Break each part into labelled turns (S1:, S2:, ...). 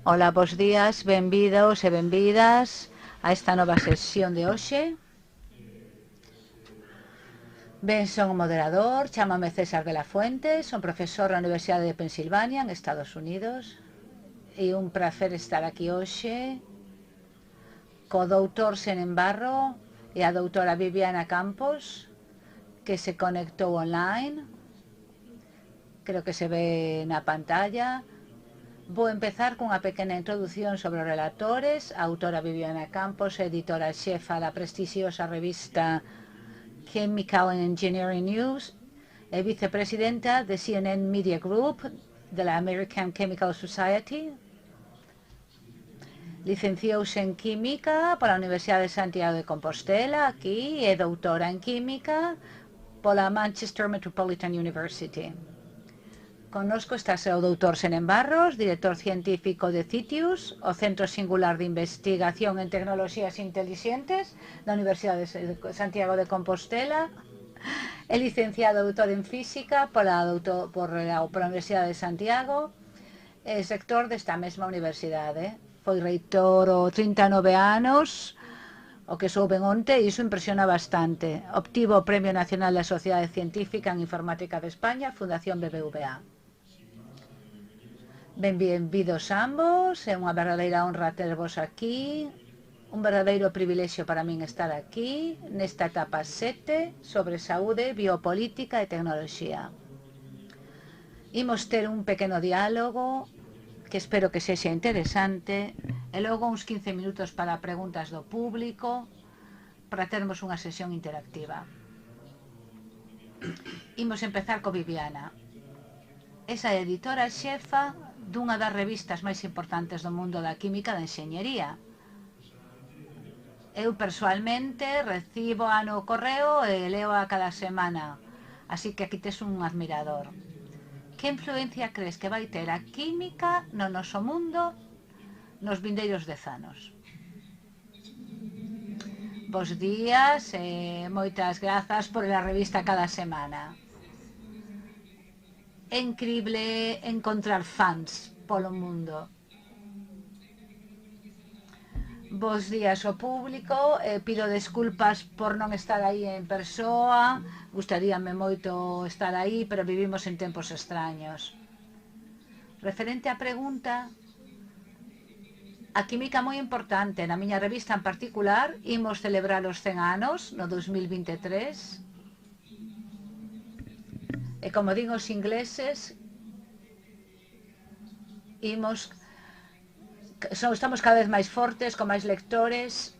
S1: Ola, bos días, benvidos e benvidas a esta nova sesión de hoxe. Ben, son o moderador, chámame César de la Fuente, son profesor na Universidade de Pensilvania, en Estados Unidos, e un prazer estar aquí hoxe co doutor Senen Barro e a doutora Viviana Campos, que se conectou online. Creo que se ve na pantalla. Vou empezar cunha pequena introdución sobre os relatores. A autora Viviana Campos, editora xefa da prestixiosa revista Chemical and Engineering News e vicepresidenta de CNN Media Group de la American Chemical Society. Licenciouse en Química pola Universidade de Santiago de Compostela, aquí, e doutora en Química pola Manchester Metropolitan University. Connosco está o doutor Senen Barros, director científico de CITIUS, o Centro Singular de Investigación en Tecnoloxías Intelixentes da Universidade de Santiago de Compostela, é licenciado doutor en Física pola Universidade de Santiago, é sector desta mesma universidade. Foi reitor o 39 anos, o que souben onte, e iso impresiona bastante. Obtivo o Premio Nacional da Sociedade Científica en Informática de España, Fundación BBVA. Benvidos ambos, é unha verdadeira honra tervos aquí, un verdadeiro privilexio para min estar aquí, nesta etapa 7, sobre saúde, biopolítica e tecnoloxía. Imos ter un pequeno diálogo, que espero que sexa interesante, e logo uns 15 minutos para preguntas do público, para termos unha sesión interactiva. Imos empezar co Viviana. Esa editora xefa dunha das revistas máis importantes do mundo da química da enxeñería. Eu persoalmente recibo no correo e leo a cada semana, así que aquí tes un admirador. Que influencia crees que vai ter a química no noso mundo nos vindeiros 10 anos? Bos días e moitas grazas por a revista cada semana. É increíble encontrar fans polo mundo. Bos días ao público, pido desculpas por non estar aí en persoa, gustaríame moito estar aí, pero vivimos en tempos extraños. Referente á pregunta, a química moi importante, na miña revista en particular, imos celebrar os 100 anos no 2023, e como din os ingleses, estamos cada vez máis fortes, con máis lectores,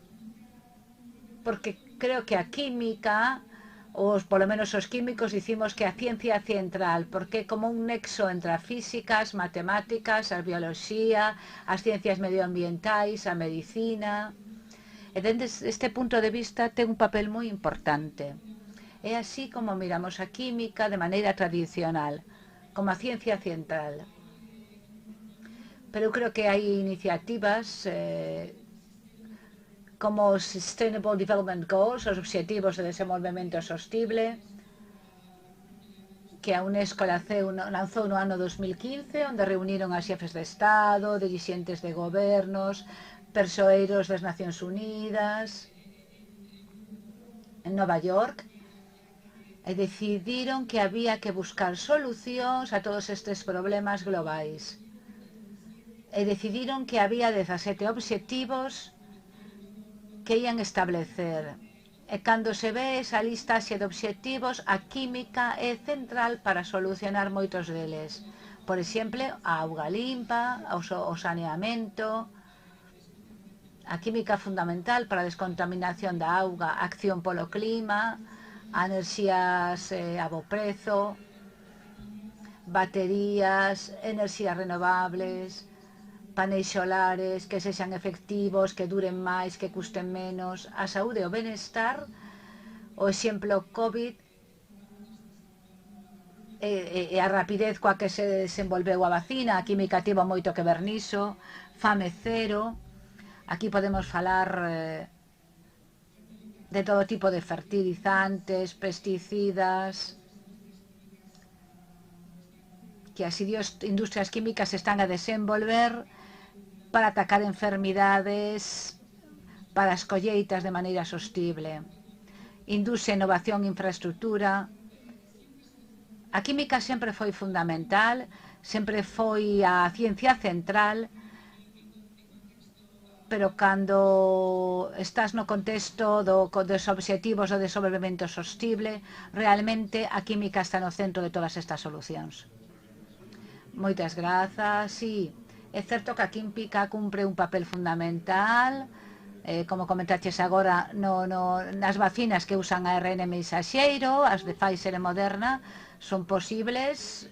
S1: porque creo que a química, polo menos os químicos, dicimos que a ciencia central, porque é como un nexo entre a física, as matemáticas, a bioloxía, as ciencias medioambientais, a medicina. E dende este punto de vista ten un papel moi importante. É así como miramos a química de maneira tradicional, como a ciencia central. Pero eu creo que hai iniciativas como os Sustainable Development Goals, os Obxectivos de Desenvolvemento Sostible, que a UNESCO lanzou no ano 2015, onde reuniron a xefes de Estado, dirixentes de gobernos, persoeiros das Nacións Unidas, en Nova York, e decidiron que había que buscar solucións a todos estes problemas globais. E decidiron que había 17 obxectivos que ian establecer. E cando se ve esa listaxe de obxectivos, a química é central para solucionar moitos deles. Por exemplo, a auga limpa, o saneamento, a química fundamental para a descontaminación da auga, a acción polo clima, a enerxías a bo prezo, baterías, enerxías renovables, paneis solares que sexan efectivos, que duren máis, que custen menos, a saúde e o benestar, o exemplo COVID e a rapidez coa que se desenvolveu a vacina, a química tivo moito que ver niso, fame cero, aquí podemos falar de todo tipo de fertilizantes, pesticidas, que as industrias químicas están a desenvolver para atacar enfermidades, para as colleitas de maneira sostible. Industria, innovación, infraestructura. A química sempre foi fundamental, sempre foi a ciencia central, pero cando estás no contexto dos obxectivos do desenvolvemento sostible, realmente a química está no centro de todas estas solucións. Moitas grazas, sí. É certo que a química cumpre un papel fundamental, como comentaches agora, nas vacinas que usan ARN mensaxeiro, as de Pfizer e Moderna, son posibles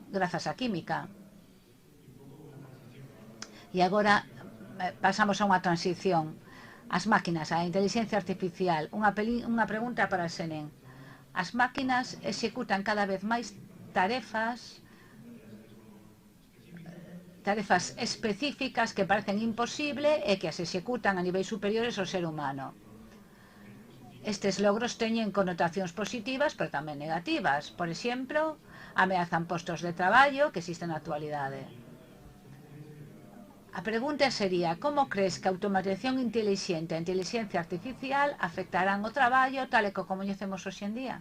S1: grazas á química. E agora pasamos a unha transición. As máquinas, a inteligencia artificial. Unha pregunta para a Senén. As máquinas executan cada vez máis tarefas específicas que parecen imposible e que as executan a niveis superiores ao ser humano. Estes logros teñen connotacións positivas, pero tamén negativas. Por exemplo, ameazan postos de traballo que existen na actualidade. A pregunta sería, como crees que a automatización inteligente e a inteligencia artificial afectarán o traballo tal e como coñecemos hoxe en día?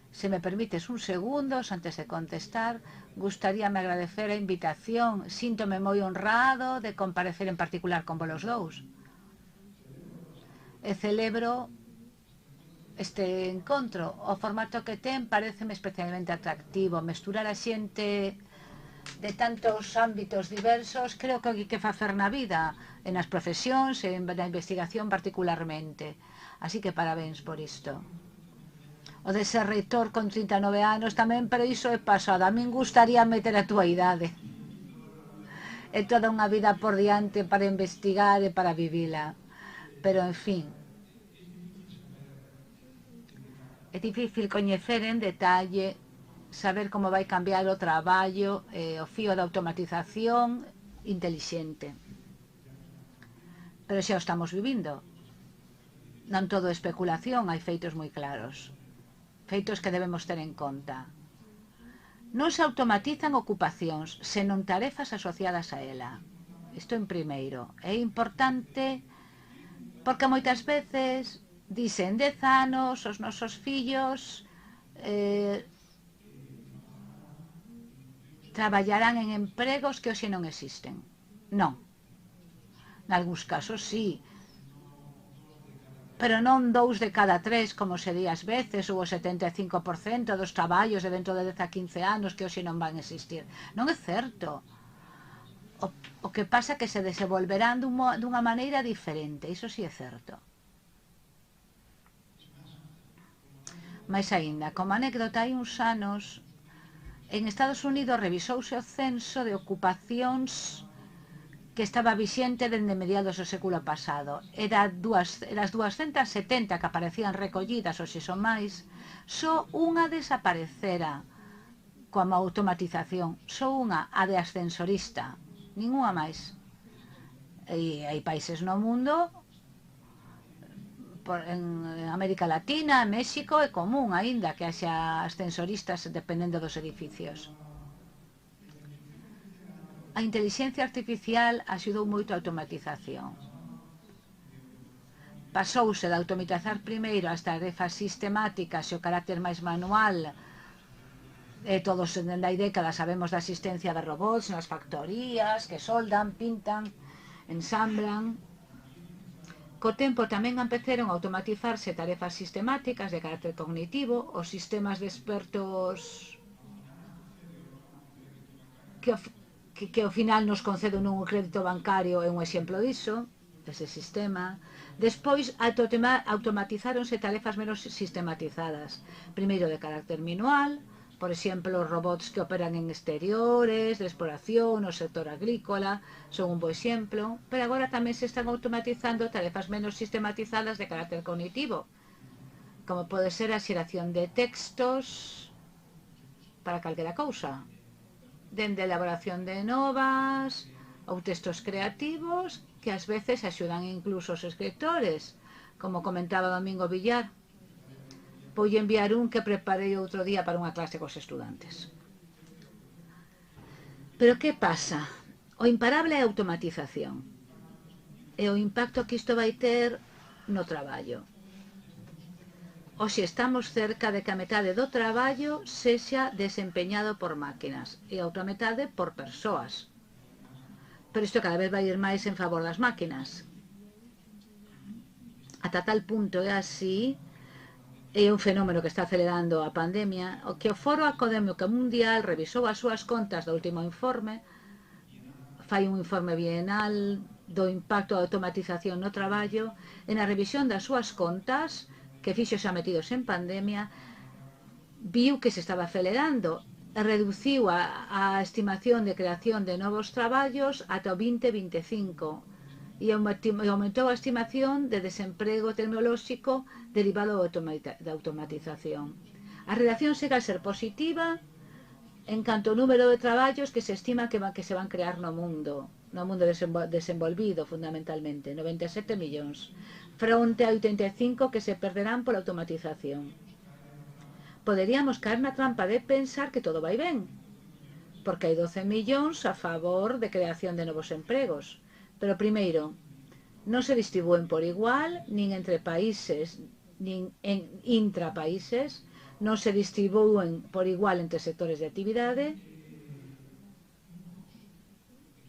S1: Se me permites un segundos antes de contestar, gustaríame agradecer a invitación. Síntome moi honrado de comparecer en particular con vos dous. E celebro este encontro. O formato que ten pareceme especialmente atractivo. Mesturar a xente de tantos ámbitos diversos, creo que hai que facer na vida, en as profesións, en na investigación particularmente. Así que parabéns por isto. O de ser reitor con 39 anos tamén, pero iso é pasado. A min gustaría meter a túa idade. É toda unha vida por diante para investigar e para vivila. Pero, en fin, é difícil coñecer en detalle, saber como vai cambiar o traballo, o fío da automatización intelixente. Pero xa o estamos vivindo. Non todo é especulación, hai feitos moi claros. Feitos que debemos ter en conta. Non se automatizan ocupacións, senón tarefas asociadas a ela. Isto en primeiro. É importante porque moitas veces dicen 10 anos os nosos fillos traballarán en empregos que hoxe non existen. Non. Nalgúns casos sí, pero non 2 de cada 3, como se di ás veces, ou o 75% dos traballos de dentro de 10 a 15 anos que hoxe non van existir. Non é certo. O que pasa é que se desenvolverán dunha maneira diferente, iso sí é certo. Mais aínda, como anécdota, hai uns anos, en Estados Unidos revisouse o censo de ocupacións que estaba vixente dende mediados do século pasado. Eras 270 que aparecían recollidas, hoxe son máis, só unha desaparecera coa automatización, só unha, a de ascensorista, ningunha máis. E hai países no mundo, en América Latina, en México, é común aínda que haxa ascensoristas dependendo dos edificios. A inteligencia artificial axudou moito a automatización. Pasouse de automatizar primeiro as tarefas sistemáticas e o carácter máis manual. Todos hai décadas sabemos da existencia de robots nas factorías que soldan, pintan, ensamblan. Co tempo tamén empezaron a automatizarse tarefas sistemáticas de carácter cognitivo, os sistemas de expertos que ao final nos conceden un crédito bancario é un exemplo diso, dese sistema. Despois automatizáronse tarefas menos sistematizadas, primeiro de carácter manual, por exemplo, os robots que operan en exteriores, de exploración, no sector agrícola, son un bo exemplo, pero agora tamén se están automatizando tarefas menos sistematizadas de carácter cognitivo, como pode ser a xeración de textos para calquera cousa, dende a elaboración de novas ou textos creativos que ás veces axudan incluso os escritores, como comentaba Domingo Villar. Vou enviar un que preparei outro día para unha clase cos estudantes. Pero que pasa? O imparable é a automatización e o impacto que isto vai ter no traballo. Hoxe estamos cerca de que a metade do traballo sexa desempeñado por máquinas e a outra metade por persoas. Pero isto cada vez vai ir máis en favor das máquinas. Ata tal punto é así, é un fenómeno que está acelerando a pandemia, o que o Foro Académico Mundial revisou as súas contas do último informe, fai un informe bienal do impacto da automatización no traballo, e na revisión das súas contas, que fixo xa metidos en pandemia, viu que se estaba acelerando e reduciu a estimación de creación de novos traballos ata o 2025 e aumentou a estimación de desemprego tecnolóxico derivado da automatización. A relación segue a ser positiva en canto ao número de traballos que se estima que se van crear no mundo desenvolvido fundamentalmente, 97 millóns, fronte a 85 que se perderán por automatización. Poderíamos caer na trampa de pensar que todo vai ben, porque hai 12 millóns a favor de creación de novos empregos. Pero primeiro, non se distribúen por igual, nin entre países, nin en intrapaíses, non se distribúen por igual entre sectores de actividade,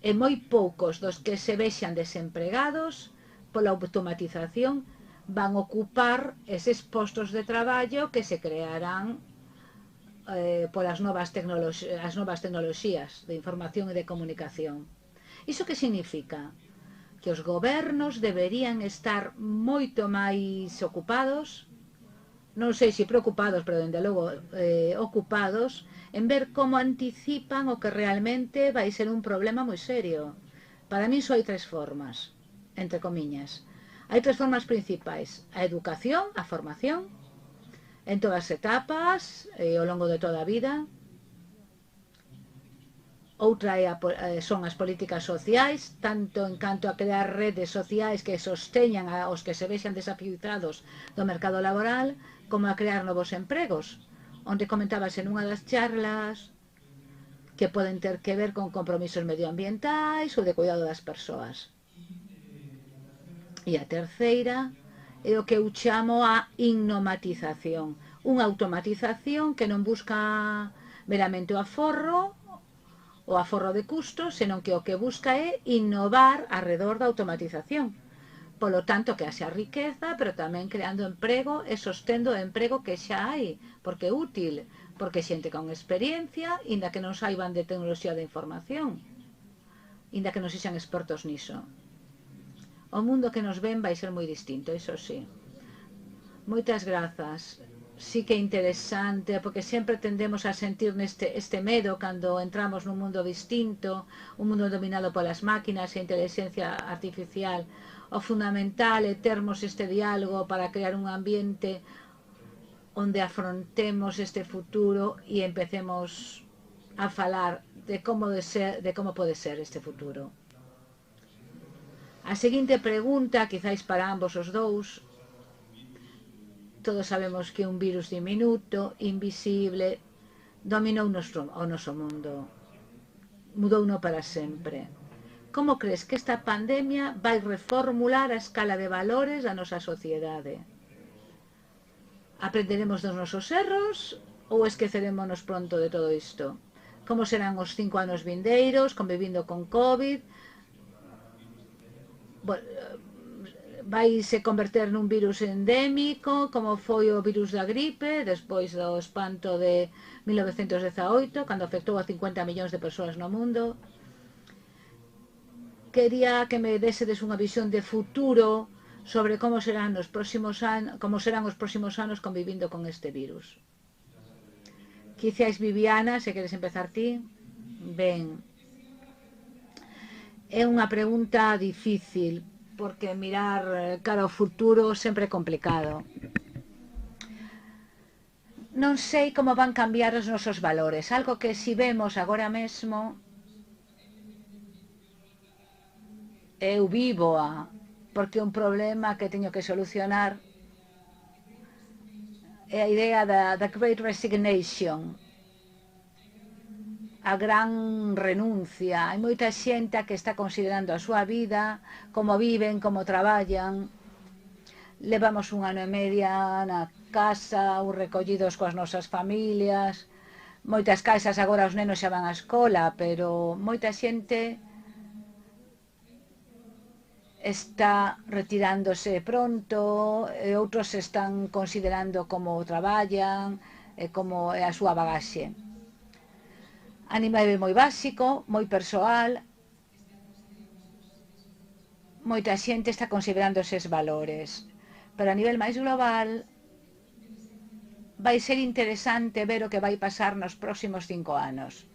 S1: e moi poucos dos que se vexan desempregados pola automatización van ocupar eses postos de traballo que se crearán polas novas tecnoloxías de información e de comunicación. Iso que significa? Que os gobernos deberían estar moito máis ocupados, non sei se preocupados, pero dende logo ocupados, en ver como anticipan o que realmente vai ser un problema moi serio. Para mí só hai tres formas, entre comiñas. Hai tres formas principais: a educación, a formación, en todas as etapas, ao longo de toda a vida. Outra son as políticas sociais, tanto en canto a crear redes sociais que sosteñan aos que se vexan desafiuzados do mercado laboral, como a crear novos empregos, onde comentábase nunha das charlas que poden ter que ver con compromisos medioambientais ou de cuidado das persoas. E a terceira é o que eu chamo a innomatización, unha automatización que non busca meramente o aforro de custos, senón que o que busca é innovar arredor da automatización. Polo tanto, que haxa riqueza, pero tamén creando emprego e sostendo o emprego que xa hai, porque é útil, porque xente con experiencia, inda que non saiban de tecnoloxía de información, inda que non sexan expertos niso. O mundo que nos ven vai ser moi distinto, iso sí. Moitas grazas. Sí que é interesante, porque sempre tendemos a sentir este medo cando entramos nun mundo distinto, un mundo dominado polas máquinas e inteligencia artificial. O fundamental é termos este diálogo para crear un ambiente onde afrontemos este futuro e empecemos a falar de como pode ser este futuro. A seguinte pregunta, quizáis para ambos os dous. Todos sabemos que un virus diminuto, invisible, dominou o noso mundo, mudouno para sempre. Como crees que esta pandemia vai reformular a escala de valores da nosa sociedade? Aprenderemos dos nosos erros ou esquecerémonos pronto de todo isto? Como serán os 5 anos vindeiros, convivindo con COVID? Vai se converter nun virus endémico, como foi o virus da gripe, despois do espanto de 1918, cando afectou a 50 millóns de persoas no mundo. Quería que me desedes unha visión de futuro sobre como serán os próximos anos convivindo con este virus. Quizás Viviana, se queres empezar ti. Ben, é unha pregunta difícil, porque mirar cara ao futuro sempre é complicado. Non sei como van cambiar os nosos valores, algo que si vemos agora mesmo, eu vívoa, porque é un problema que teño que solucionar, é a idea da Great Resignation. a gran renuncia. Hai moita xente que está considerando a súa vida, como viven, como traballan. Levamos un ano e media na casa, ou recollidos coas nosas familias. Moitas casas agora os nenos xa van á escola, pero moita xente está retirándose pronto, e outros están considerando como traballan, como é a súa bagaxe. A nivel moi básico, moi persoal, moita xente está considerando eses valores. Pero a nivel máis global, vai ser interesante ver o que vai pasar nos próximos 5 anos.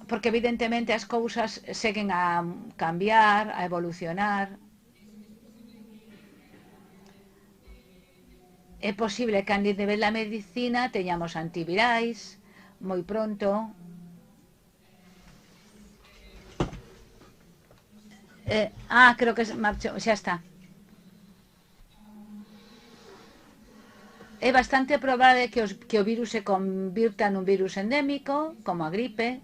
S1: Porque evidentemente as cousas seguen a cambiar, a evolucionar. É posible que a nivel da medicina teñamos antivirais moi pronto. Creo que marchou, xa está. É bastante probable que o virus se convirta nun virus endémico, como a gripe,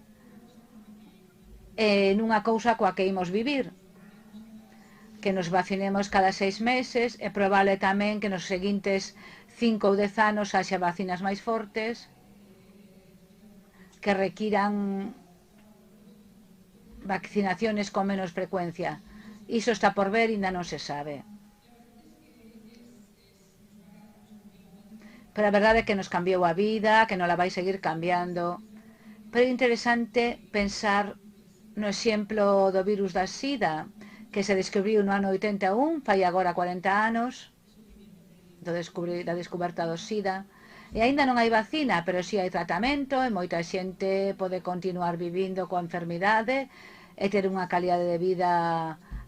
S1: nunha cousa coa que imos vivir. Que nos vacinemos cada 6 meses, é probable tamén que nos seguintes 5 ou 10 anos haxa vacinas máis fortes que requiran vaccinaciones con menos frecuencia. Iso está por ver e ainda non se sabe. Pero a verdade é que nos cambiou a vida, que non la vai seguir cambiando. Pero é interesante pensar no exemplo do virus da SIDA, que se descubriu no ano 81, fai agora 40 anos, da descoberta do SIDA. E aínda non hai vacina, pero si hai tratamento e moita xente pode continuar vivindo coa enfermidade e ter unha calidade de vida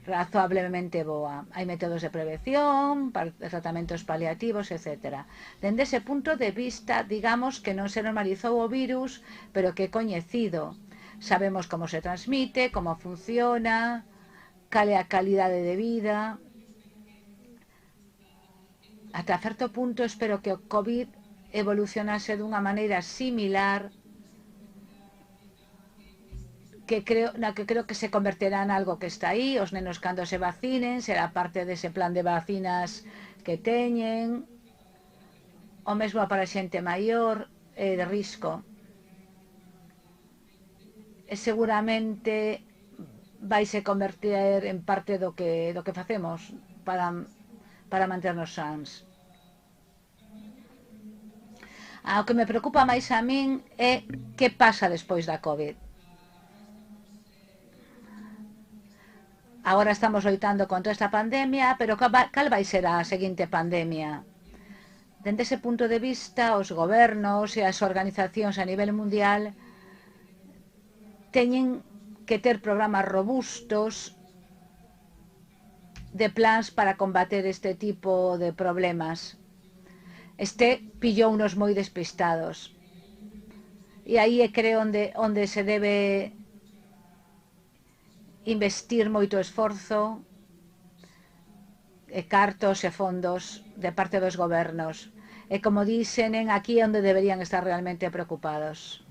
S1: razoablemente boa. Hai métodos de prevención, tratamentos paliativos, etc. Dende ese punto de vista, digamos que non se normalizou o virus, pero que é coñecido. Sabemos como se transmite, como funciona, cal é a calidade de vida. Ata certo punto espero que o COVID evolucionase dunha maneira similar na que creo que se converterá en algo que está aí. Os nenos cando se vacinen será parte dese plan de vacinas que teñen, o mesmo para xente maior de risco. E seguramente vaise converter en parte do que facemos para manternos sans. O que me preocupa máis a min é que pasa despois da COVID. Agora estamos loitando contra esta pandemia, pero cal vai ser a seguinte pandemia? Dende ese punto de vista, os gobernos e as organizacións a nivel mundial teñen que ter programas robustos de plans para combater este tipo de problemas. Pillounos moi despistados. E aí creo onde se debe investir moito esforzo, cartos e fondos de parte dos gobernos. E como dicen, aquí onde deberían estar realmente preocupados.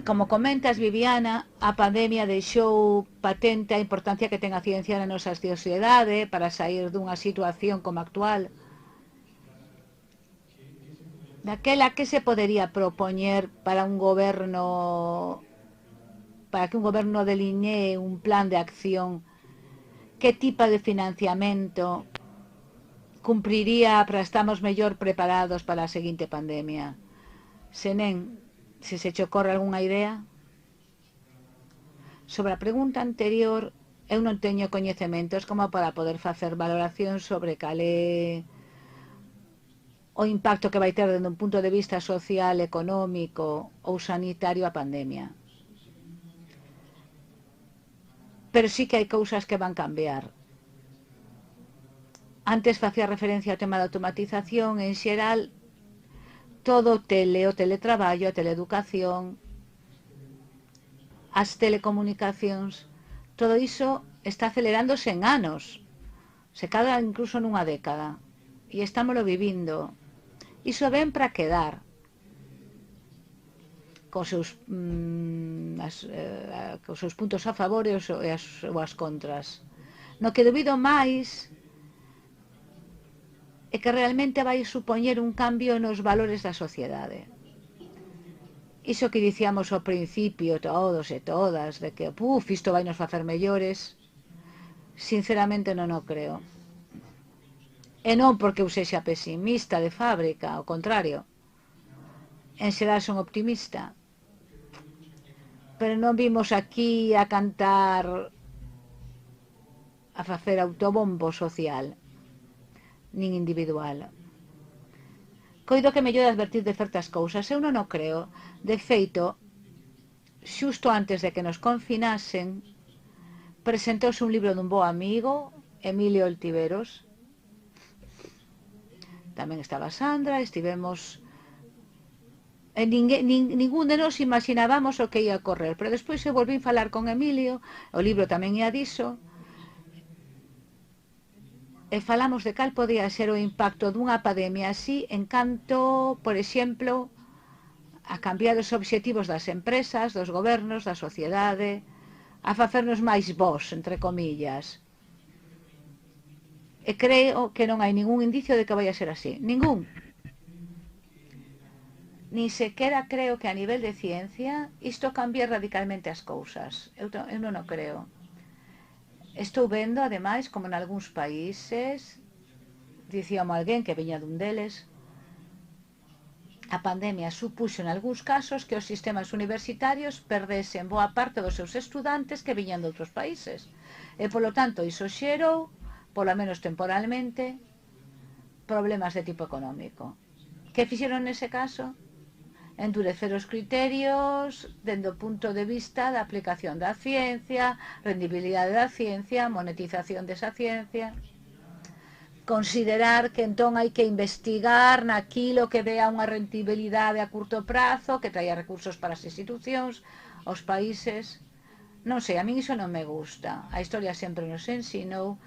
S1: Como comentas, Viviana, a pandemia deixou patente a importancia que ten a ciencia na nosa sociedade para sair dunha situación como actual. Daquela que se podería propoñer para un goberno, para que un goberno delinee un plan de acción? Que tipo de financiamento cumpriría para estarmos mellor preparados para a seguinte pandemia? Senén, se che ocorre algunha idea? Sobre a pregunta anterior, eu non teño coñecementos como para poder facer valoración sobre cal é o impacto que vai ter dende un punto de vista social, económico ou sanitario a pandemia. Pero sí que hai cousas que van cambiar. Antes facía referencia ao tema da automatización, en xeral, todo o teletraballo, a teleeducación, as telecomunicacións, todo iso está acelerándose en anos, se cadra incluso nunha década, e estámoslo vivindo. Iso ven para quedar. cos seus puntos a favor e as contras. No que debido máis é que realmente vai supoñer un cambio nos valores da sociedade. Iso que dicíamos ao principio todos e todas, de que isto vai nos facer mellores, sinceramente non o creo. E non porque eu sexa pesimista de fábrica, ao contrario. En xeral son optimista. Pero non vimos aquí a cantar, a facer autobombo social, nin individual. Coido que mellor advertir de certas cousas, eu non o creo. De feito, xusto antes de que nos confinasen, presentouse un libro dun bo amigo, Emilio Oltiveros. Tamén estaba Sandra, estivemos... Ningún de nós imaginábamos o que ia a correr, pero despois eu volví a falar con Emilio, o libro tamén ia diso, e falamos de cal podía ser o impacto dunha pandemia así en canto, por exemplo, a cambiar os obxectivos das empresas, dos gobernos, da sociedade, a facernos máis vós, entre comillas. E creo que non hai ningún indicio de que vai a ser así. Ningún. Ni sequera creo que a nivel de ciencia isto cambie radicalmente as cousas. Eu non o creo. Estou vendo, ademais, como en algúns países, dicíamos alguén que viña dun deles, a pandemia supuxo en algúns casos que os sistemas universitarios perdesen boa parte dos seus estudantes que viñan de outros países. E, polo tanto, iso xerou, polo menos temporalmente, problemas de tipo económico. Que fixeron nese caso? Endurecer os criterios dende o punto de vista da aplicación da ciencia, rendibilidade da ciencia, monetización desa ciencia. Considerar que entón hai que investigar naquilo que dea unha rendibilidade a curto prazo, que traia recursos para as institucións, aos países. Non sei, a min iso non me gusta. A historia sempre nos ensinou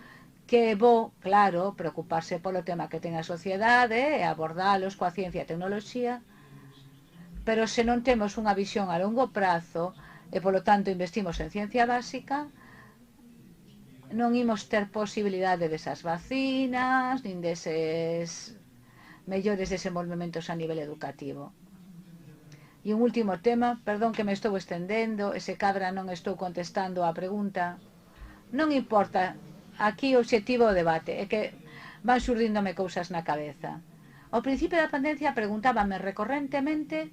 S1: que é bo, claro, preocuparse polo tema que ten a sociedade e abordalos coa ciencia e tecnoloxía, pero se non temos unha visión a longo prazo e, polo tanto, investimos en ciencia básica, non imos ter posibilidade desas vacinas, nin deses mellores desenvolvementos a nivel educativo. E un último tema, perdón que me estou estendendo, ese cabra non estou contestando a pregunta. Non importa, aquí o obxectivo do debate é que van xurdíndome cousas na cabeza. Ao principio da pandemia preguntábame recorrentemente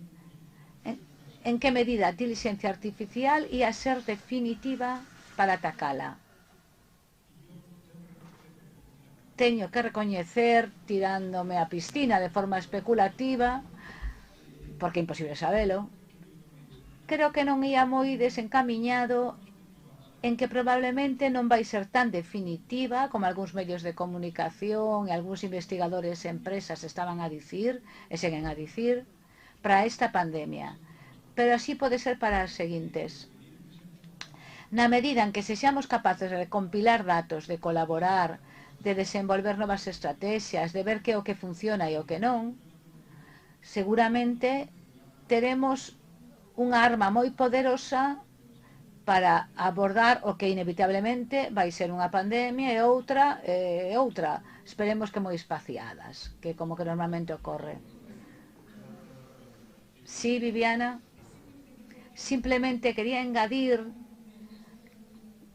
S1: en que medida a inteligencia artificial ia ser definitiva para atacala. Teño que recoñecer, tirándome a piscina de forma especulativa, porque é imposible sabelo, creo que non ia moi desencamiñado en que probablemente non vai ser tan definitiva como algúns medios de comunicación e algúns investigadores e empresas estaban a dicir, e seguen a dicir, para esta pandemia. Pero así pode ser para as seguintes. Na medida en que sexamos capaces de compilar datos, de colaborar, de desenvolver novas estrategias, de ver que é o que funciona e o que non, seguramente teremos unha arma moi poderosa para abordar o que inevitablemente vai ser unha pandemia e outra, esperemos que moi espaciadas, que como que normalmente ocorre. Sí, Viviana? Simplemente quería engadir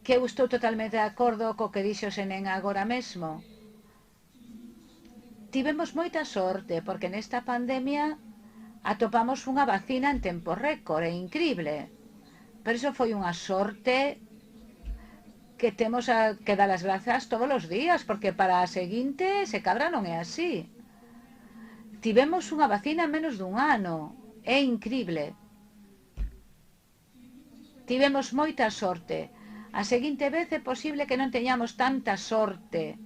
S1: que eu estou totalmente de acordo co que dixo Senén agora mesmo. Tivemos moita sorte porque nesta pandemia atopamos unha vacina en tempo récord, é incrible. Pero iso foi unha sorte que temos que dar as grazas todos os días, porque para a seguinte se cabra non é así. Tivemos unha vacina en menos dun ano, é incrible. Tivemos moita sorte. A seguinte vez é posible que non teñamos tanta sorte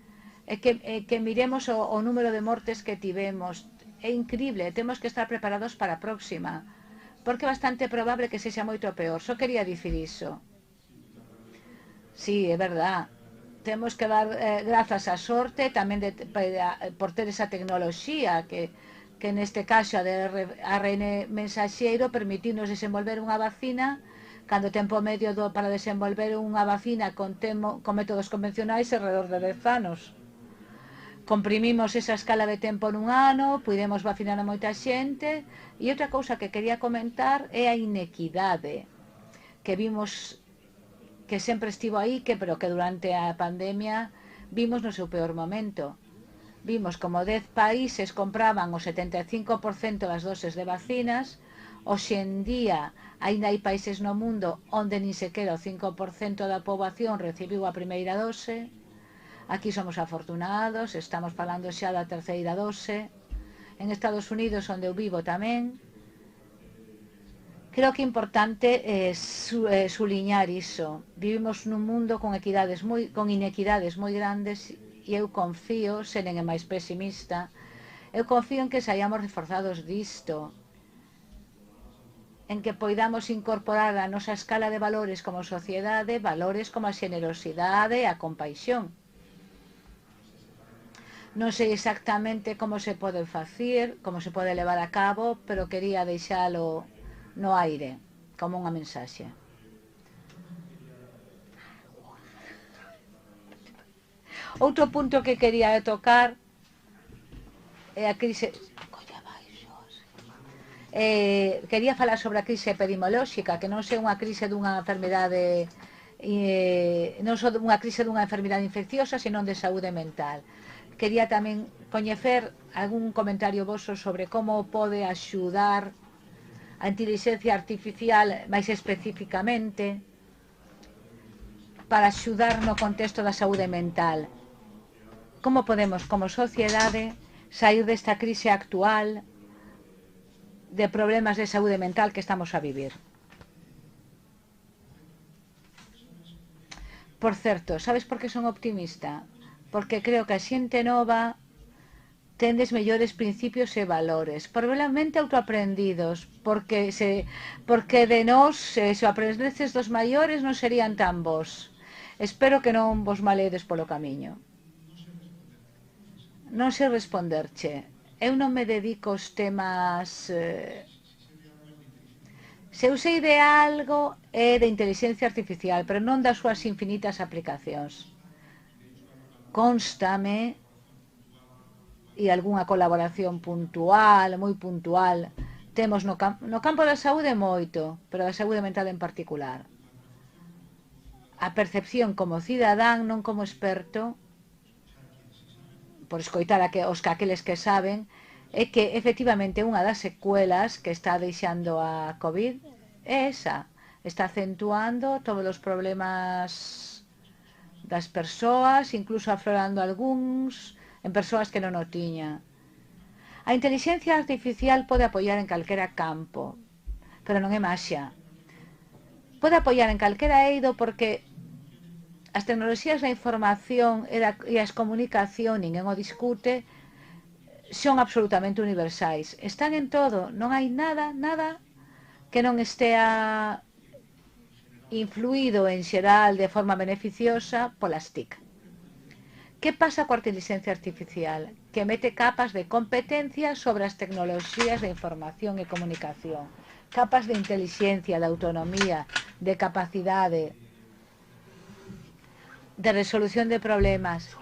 S1: e que miremos o número de mortes que tivemos. É incrible, temos que estar preparados para a próxima, porque é bastante probable que sexa moito peor. Só quería dicir iso. Sí, é verdad. Temos que dar grazas á sorte tamén por ter esa tecnoloxía que que neste caso a de ARN mensaxeiro permitirnos desenvolver unha vacina cando o tempo medio para desenvolver unha vacina con métodos convencionais alrededor de 10 anos. Comprimimos esa escala de tempo nun ano, pudemos vacinar a moita xente. E outra cousa que quería comentar é a inequidade que vimos que sempre estivo aí, pero que durante a pandemia vimos no seu peor momento. Vimos como 10 países compraban o 75% das doses de vacinas. Hoxe en día aínda hai países no mundo onde nin sequera o 5% da poboación recibiu a primeira dose. Aquí somos afortunados, estamos falando xa da terceira dose. En Estados Unidos, onde eu vivo tamén. Creo que é importante suliñar iso. Vivimos nun mundo con inequidades moi grandes e eu confío, se non é máis pesimista, eu confío en que saíamos reforzados disto, en que poidamos incorporar a nosa escala de valores como sociedade, valores como a xenerosidade e a compaixón. Non sei exactamente como se pode facer, como se pode levar a cabo, pero quería deixalo no aire, como unha mensaxe. Outro punto que quería tocar é a crise... quería falar sobre a crise epidemiolóxica, que non é unha crise dunha enfermidade, non só unha crise dunha enfermidade infecciosa, senón de saúde mental. Quería tamén coñecer algún comentario voso sobre como pode axudar a inteligencia artificial máis especificamente para axudar no contexto da saúde mental. Como podemos, como sociedade, sair desta crise actual de problemas de saúde mental que estamos a vivir. Por certo, sabes por que son optimista? Porque creo que a xente nova tendes mellores principios e valores, probablemente autoaprendidos, porque de nós, se o aprendeces dos maiores, non serían tan vos. Espero que non vos maledes polo camiño. Non sei responderche. Eu non me dedico aos temas... Se eu sei de algo é de inteligencia artificial, pero non das súas infinitas aplicacións. Constame e algunha colaboración puntual, moi puntual, temos no campo da saúde moito, pero da saúde mental en particular. A percepción como cidadán, non como experto, por escoitar aqueles que saben, é que efectivamente unha das secuelas que está deixando a COVID é esa. Está acentuando todos os problemas das persoas, incluso aflorando algúns en persoas que non o tiñan. A inteligencia artificial pode apoiar en calquera campo, pero non é maxia. Pode apoiar en calquera eido porque as tecnoloxías da información e as comunicación, ninguén o discute, son absolutamente universais. Están en todo, non hai nada que non estea influído en xeral de forma beneficiosa polas TIC. Que pasa coa inteligencia artificial? Que mete capas de competencia sobre as tecnoloxías de información e comunicación, capas de inteligencia, de autonomía, de capacidade, de resolución de problemas.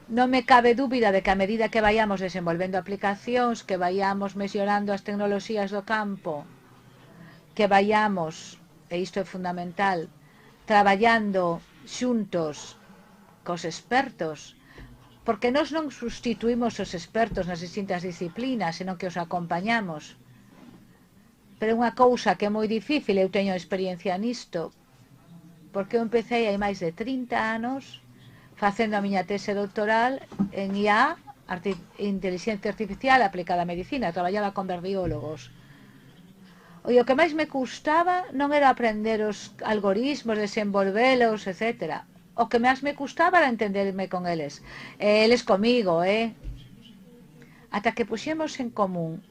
S1: Non me cabe dúbida de que a medida que vayamos desenvolvendo aplicacións, que vayamos mellorando as tecnoloxías do campo, que vayamos, e isto é fundamental, traballando xuntos cos expertos, porque nós non sustituímos os expertos nas distintas disciplinas, senón que os acompañamos. Pero unha cousa que é moi difícil, eu teño experiencia nisto, porque eu empecé hai máis de 30 anos facendo a miña tese doctoral en IA, inteligencia artificial aplicada á medicina, traballaba con cardiólogos. E o que máis me custaba non era aprender os algoritmos, desenvolvelos, etc. O que máis me custaba era entenderme con eles. Eles comigo, ata que puxemos en común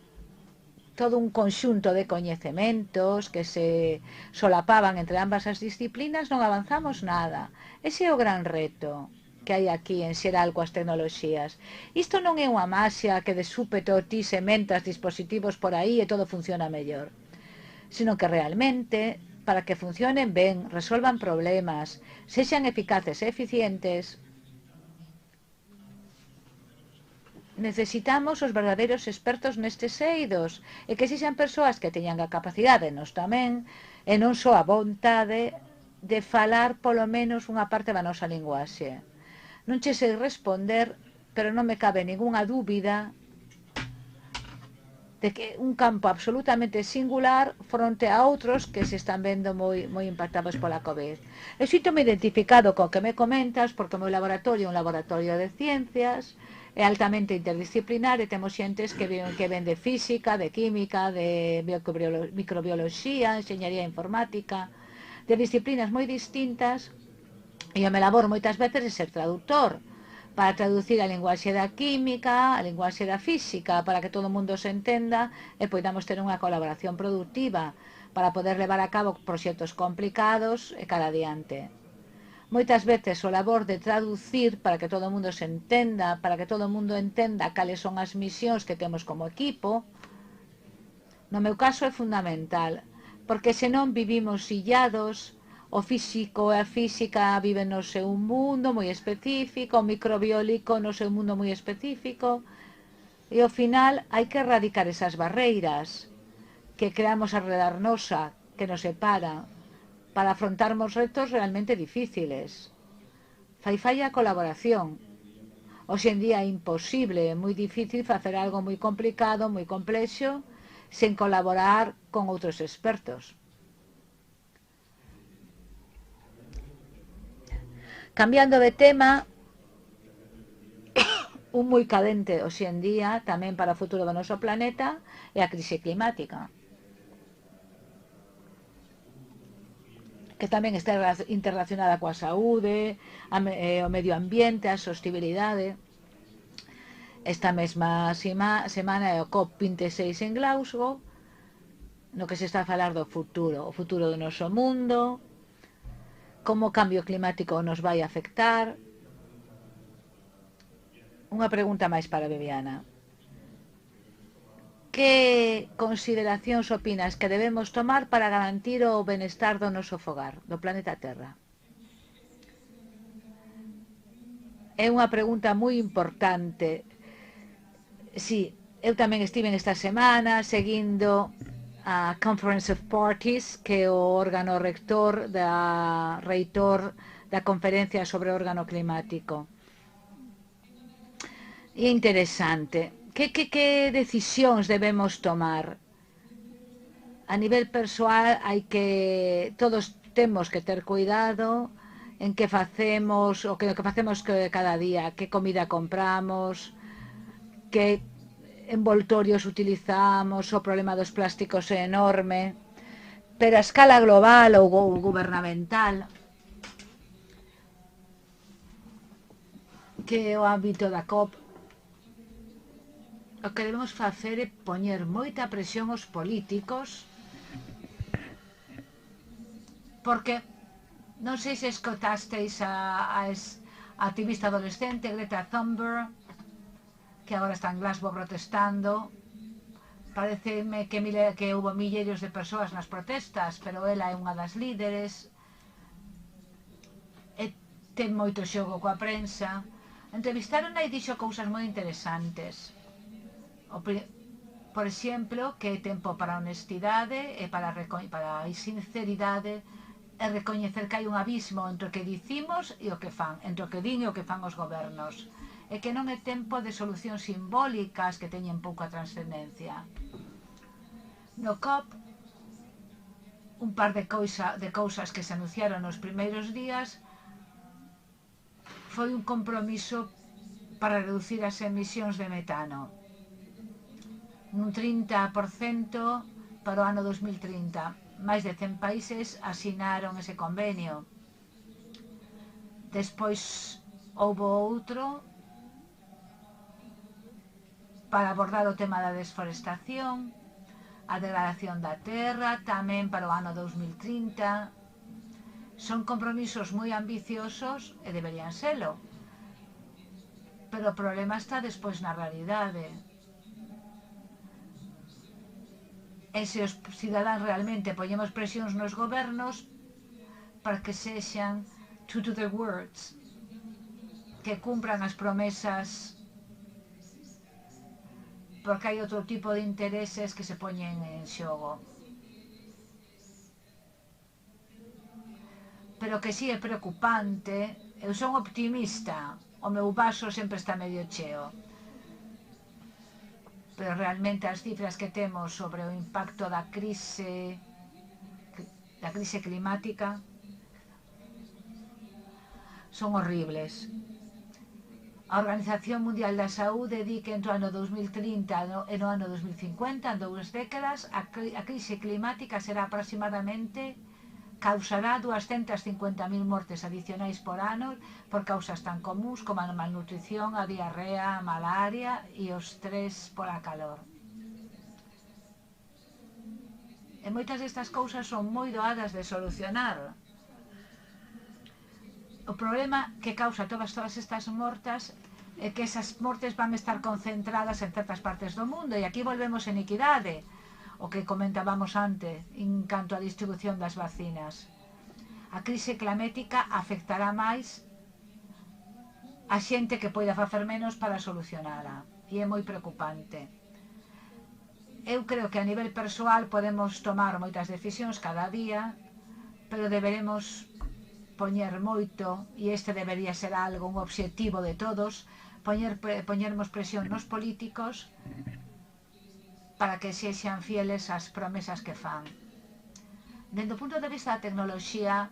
S1: todo un conxunto de coñecementos que se solapaban entre ambas as disciplinas, non avanzamos nada. Ese é o gran reto. que hai aquí en xeral coas tecnoloxías. Isto non é unha maxia que de súpeto ti sementas dispositivos por aí e todo funciona mellor, sino que realmente, para que funcionen ben, resolvan problemas, sexan eficaces e eficientes, necesitamos os verdadeiros expertos nestes eidos e que sexan persoas que teñan a capacidade, nos tamén, e non só a vontade de falar polo menos unha parte da nosa linguaxe. Non che sei responder, pero non me cabe ningunha dúbida de que un campo absolutamente singular fronte a outros que se están vendo moi impactados pola COVID. Eu sinto-me identificado co que me comentas, porque o meu laboratorio é un laboratorio de ciencias, é altamente interdisciplinar e temos xentes que ven de física, de química, de microbioloxía, enxeñaría informática, de disciplinas moi distintas, e o meu labor moitas veces é ser traductor, para traducir a linguaxe da química, a linguaxe da física, para que todo o mundo se entenda e podamos ter unha colaboración productiva para poder levar a cabo proxectos complicados e cara adiante. Moitas veces o labor de traducir para que todo o mundo se entenda, para que todo o mundo entenda cales son as misións que temos como equipo, no meu caso é fundamental, porque senón vivimos illados. O físico e a física viven no seu mundo moi específico, o microbiólico no seu mundo moi específico, e ao final hai que erradicar esas barreiras que creamos alrededor nosa, que nos separa, para afrontarmos retos realmente difíciles. Fai falla a colaboración. Hoxe en día é imposible, é moi difícil facer algo moi complicado, moi complexo, sen colaborar con outros expertos. Cambiando de tema, un moi cadente hoxe en día tamén para o futuro do noso planeta é a crise climática, que tamén está interrelacionada coa saúde, o medio ambiente, a sostibilidade. Esta mesma semana é o COP26 en Glasgow, no que se está a falar do futuro, o futuro do noso mundo, como o cambio climático nos vai afectar. Unha pregunta máis para Viviana. Que consideracións opinas que debemos tomar para garantir o benestar do noso fogar, do planeta Terra? É unha pregunta moi importante. Sí, eu tamén estive esta semana seguindo a Conference of Parties, que é o órgano reitor da conferencia sobre o órgano climático. É interesante. Que decisións debemos tomar? A nivel persoal hai que todos temos que ter cuidado en que facemos o que facemos cada día, que comida compramos, que envoltorios utilizamos, o problema dos plásticos é enorme, pero a escala global ou gubernamental, que é o ámbito da COP, o que debemos facer é poñer moita presión aos políticos, porque non sei se escotasteis a activista adolescente Greta Thunberg, que agora está en Glasgow protestando. Pareceme que houve milleiros de persoas nas protestas, pero ela é unha das líderes e ten moito xogo coa prensa. Entrevistaron e dixo cousas moi interesantes. Por exemplo, que é tempo para a honestidade e para a sinceridade e recoñecer que hai un abismo entre o que dicimos e o que fan, entre o que din e o que fan os gobernos, e que non é tempo de solucións simbólicas que teñen pouca trascendencia. No COP, un par de cousas que se anunciaron nos primeiros días foi un compromiso para reducir as emisións de metano nun 30% para o ano 2030. Máis de 100 países asinaron ese convenio. Despois houbo outro para abordar o tema da desforestación, a degradación da terra, tamén para o ano 2030. Son compromisos moi ambiciosos e deberían selo, pero o problema está despois na realidade. E se os cidadáns realmente poñemos presións nos gobernos para que sexan true to their words, que cumpran as promesas, porque hai outro tipo de intereses que se poñen en xogo. Pero que si é preocupante, eu son optimista, o meu vaso sempre está medio cheo. Pero realmente as cifras que temos sobre o impacto da crise climática son horribles. A Organización Mundial da Saúde di que entre o ano 2030 e no ano 2050, en 2 décadas, a crise climática será aproximadamente causará 250.000 mortes adicionais por ano por causas tan comuns como a malnutrición, a diarrea, a malaria e o estrés pola calor. E moitas destas cousas son moi doadas de solucionar. O problema que causa todas estas mortas é que esas mortes van a estar concentradas en certas partes do mundo e aquí volvemos en inequidade, o que comentábamos antes en canto á distribución das vacinas. A crise climática afectará máis a xente que poida facer menos para solucionala e é moi preocupante. Eu creo que a nivel persoal podemos tomar moitas decisións cada día, pero deberemos poñer moito, e este debería ser algo, un obxectivo de todos, poñermos presión nos políticos para que sexan fieles ás promesas que fan. Dende o punto de vista da tecnoloxía,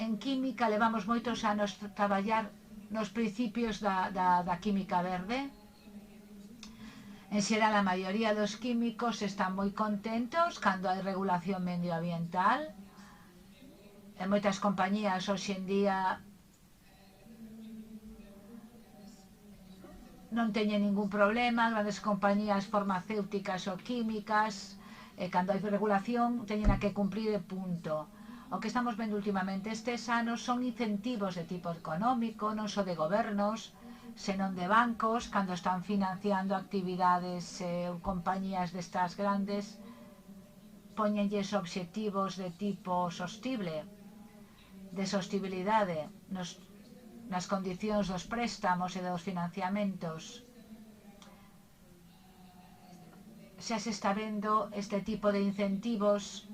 S1: en química levamos moitos anos traballar nos principios da química verde. En xeral, a maioría dos químicos están moi contentos cando hai regulación medioambiental. En moitas compañías hoxe en día non teñen ningún problema, grandes compañías farmacéuticas ou químicas, cando hai regulación teñen que cumprir e punto. O que estamos vendo últimamente estes anos son incentivos de tipo económico, non só de gobernos, senón de bancos, cando están financiando actividades ou compañías destas grandes, poñenlles obxectivos de tipo sostible, de sostibilidade nas condicións dos préstamos e dos financiamentos. Xa se está vendo este tipo de incentivos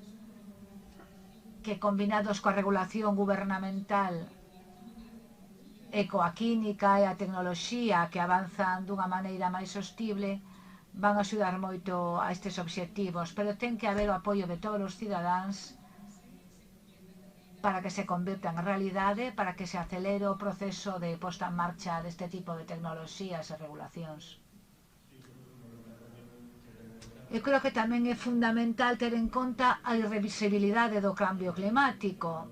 S1: que, combinados coa regulación gubernamental e coa química e a tecnoloxía que avanzan dunha maneira máis sostible, van a axudar moito a estes obxectivos, pero ten que haber o apoio de todos os cidadáns para que se convirta en realidade, para que se acelere o proceso de posta en marcha deste tipo de tecnoloxías e regulacións. Eu creo que tamén é fundamental ter en conta a irreversibilidade do cambio climático.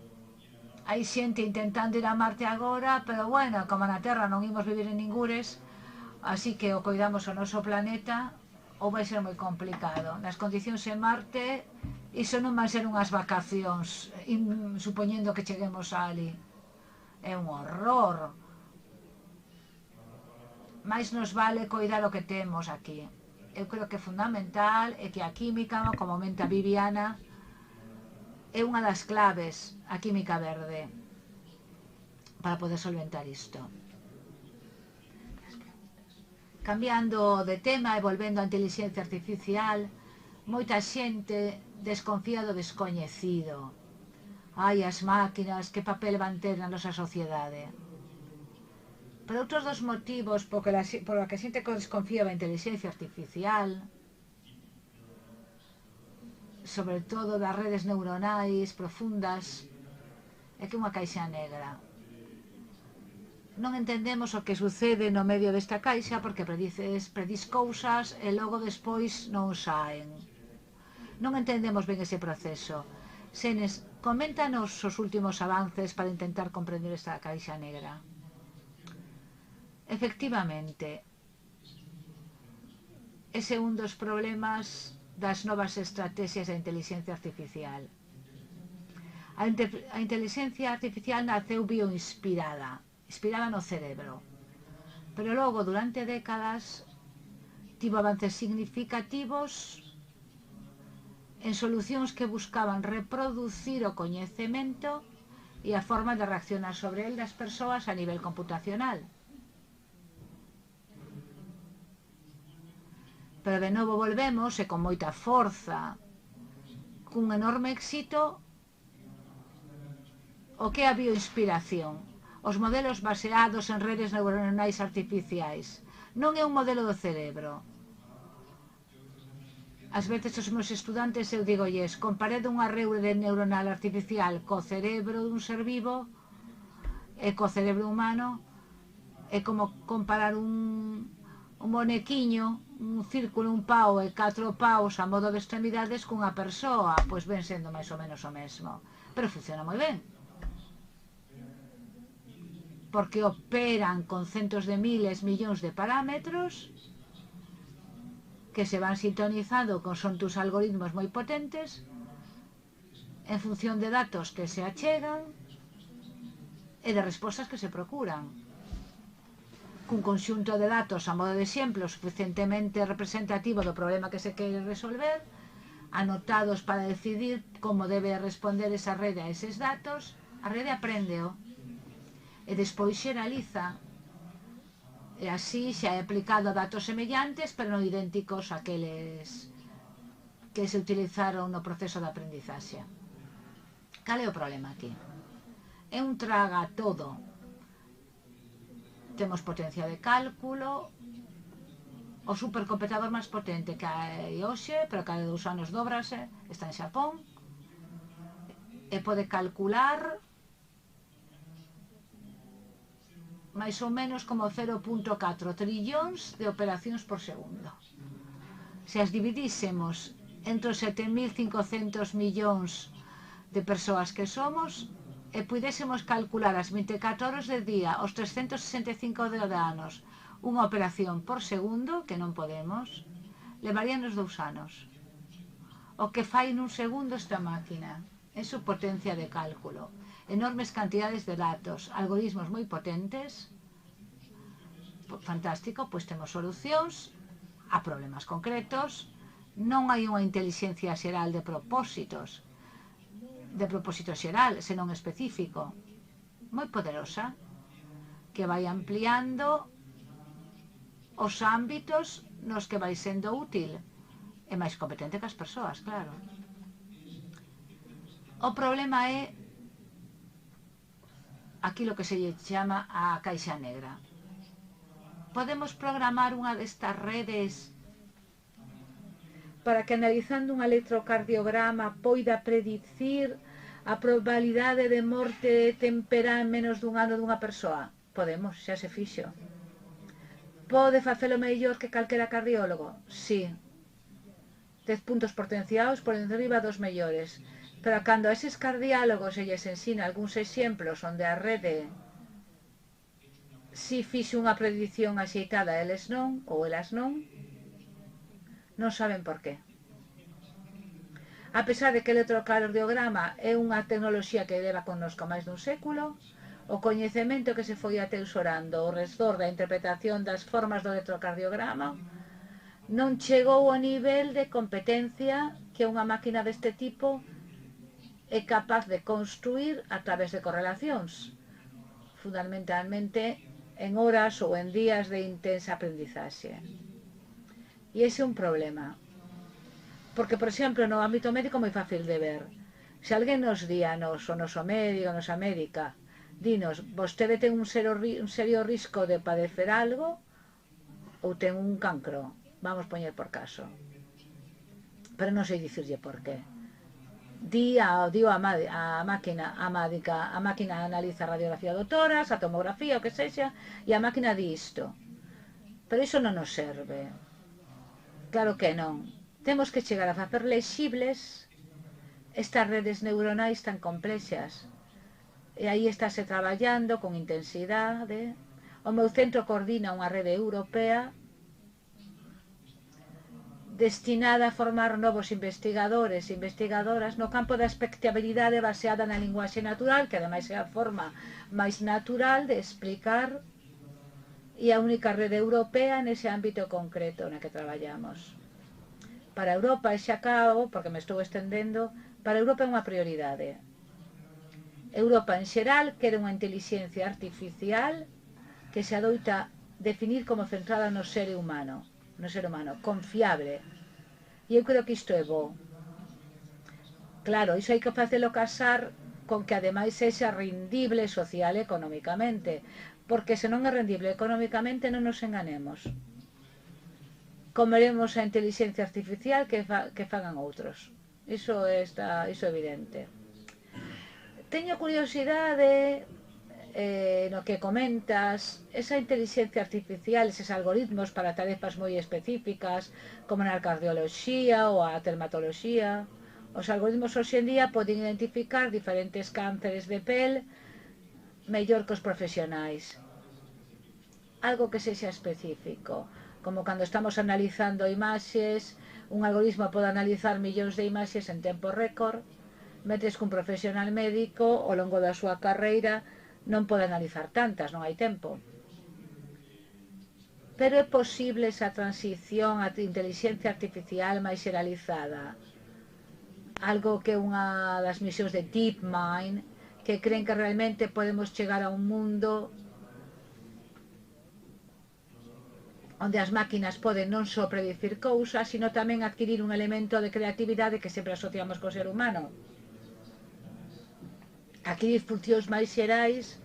S1: Hai xente intentando ir a Marte agora, pero bueno, como na Terra non imos vivir en ningures, así que o coidamos o noso planeta, ou vai ser moi complicado. Nas condicións en Marte, iso non vai ser unhas vacacións, supoñendo que cheguemos ali. É un horror. Mais nos vale coidar o que temos aquí. Eu creo que é fundamental e que a química, como comenta Viviana, é unha das claves, a química verde, para poder solventar isto. Cambiando de tema e volvendo á inteligencia artificial, moita xente desconfía do descoñecido. Ai, as máquinas, que papel van ter na nosa sociedade? Pero outros dos motivos por que a xente desconfía da inteligencia artificial, sobre todo das redes neuronais profundas, é que é unha caixa negra. Non entendemos o que sucede no medio desta caixa porque predís cousas e logo despois non saen. Non entendemos ben ese proceso. Senes, coméntanos os últimos avances para intentar comprender esta caixa negra. Efectivamente, ese é un dos problemas das novas estrategias de inteligencia artificial. A inteligencia artificial naceu bioinspirada, inspirada no cerebro. pero logo, durante décadas, tivo avances significativos en solucións que buscaban reproducir o coñecemento e a forma de reaccionar sobre el das persoas a nivel computacional. Pero de novo volvemos, e con moita forza, cun enorme éxito, o que había inspiración? Os modelos baseados en redes neuronais artificiais. Non é un modelo do cerebro. Ás veces os meus estudantes eu digolles, comparé dunha rede neuronal artificial co cerebro dun ser vivo e co cerebro humano, é como comparar un monequiño, un círculo, un pau e 4 paus a modo de extremidades cunha persoa, pois ven sendo máis ou menos o mesmo, pero funciona moi ben, porque operan con centos de miles, millóns de parámetros que se van sintonizando con tus algoritmos moi potentes en función de datos que se achegan e de respostas que se procuran. Cun conxunto de datos a modo de exemplo suficientemente representativo do problema que se quere resolver, anotados para decidir como debe responder esa rede a eses datos, a rede aprende-o e despois xeraliza. E así xa é aplicado a datos semellantes, pero non idénticos àqueles que se utilizaron no proceso de aprendizaxe. Cal é o problema aquí? É un traga todo. Temos potencia de cálculo, o supercomputador máis potente que hai hoxe, pero cada 2 anos dobrase, está en Xapón, e pode calcular máis ou menos como 0,4 trillóns de operacións por segundo. Se as dividísemos entre os 7.500 millóns de persoas que somos e pudésemos calcular as 24 horas de día, os 365 de anos, unha operación por segundo, que non podemos, levaríanos 2 anos. O que fai nun segundo esta máquina é su potencia de cálculo. Enormes cantidades de datos, algoritmos moi potentes, fantástico, pois temos solucións a problemas concretos, non hai unha inteligencia xeral de propósito xeral, senón específico, moi poderosa, que vai ampliando os ámbitos nos que vai sendo útil, e máis competente que as persoas, claro. O problema é aquilo que se chama a caixa negra. Podemos programar unha destas redes para que, analizando un electrocardiograma, poida predicir a probabilidade de morte temperá en menos dun ano dunha persoa? Podemos, xa se fixo. Pode facelo mellor que calquera cardiólogo? Sí. 10 puntos potenciados por enriba dos mellores. Pero cando a eses cardiólogos se lles ensina algúns exemplos onde a rede si fixe unha predicción axeitada, eles non, ou elas non saben por qué. A pesar de que o electrocardiograma é unha tecnoloxía que leva connosco máis dun século, o coñecemento que se foi ateusorando ao redor da interpretación das formas do electrocardiograma non chegou ao nivel de competencia que unha máquina deste tipo é capaz de construir a través de correlacións, fundamentalmente en horas ou en días de intensa aprendizaxe. E ese é un problema. Porque, por exemplo, no ámbito médico é moi fácil de ver. Se alguén nos di a nos, o noso médico, a nosa médica, dinos, vostede ten un serio risco de padecer algo ou ten un cancro, vamos poñer por caso. Pero non sei dicirlle por qué. A máquina analiza a radiografía do tórax, a tomografía, o que sexa, e a máquina di isto. Pero iso non nos serve. Claro que non. Temos que chegar a facer lexibles estas redes neuronais tan complexas. E aí estáse traballando con intensidade. O meu centro coordina unha rede europea destinada a formar novos investigadores e investigadoras no campo da expectabilidade baseada na linguaxe natural, que ademais é a forma máis natural de explicar e a única rede europea nese ámbito concreto na que traballamos. Para Europa, e xa acabo, porque me estou estendendo, para Europa é unha prioridade. Europa en xeral quere unha inteligencia artificial que se adoita definir como centrada no ser humano, confiable. E eu creo que isto é bo. Claro, iso hai que facelo casar con que ademais sexa rendible social e económicamente, porque se non é rendible económicamente non nos enganemos. Comeremos a inteligencia artificial que fagan outros. Iso é evidente. Teño curiosidade no que comentas, esa inteligencia artificial, eses algoritmos para tarefas moi específicas, como na cardioloxía ou a dermatoloxía. Os algoritmos hoxe en día poden identificar diferentes cánceres de pel mellor que os profesionais. Algo que sexa específico, como cando estamos analizando imaxes, un algoritmo pode analizar millóns de imaxes en tempo récord, metes que un profesional médico ao longo da súa carreira non pode analizar tantas, non hai tempo. Pero é posible esa transición á inteligencia artificial máis xeralizada. Algo que é unha das misións de DeepMind, que creen que realmente podemos chegar a un mundo onde as máquinas poden non só predicir cousas, sino tamén adquirir un elemento de creatividade que sempre asociamos co ser humano. Adquirir funcións máis xerais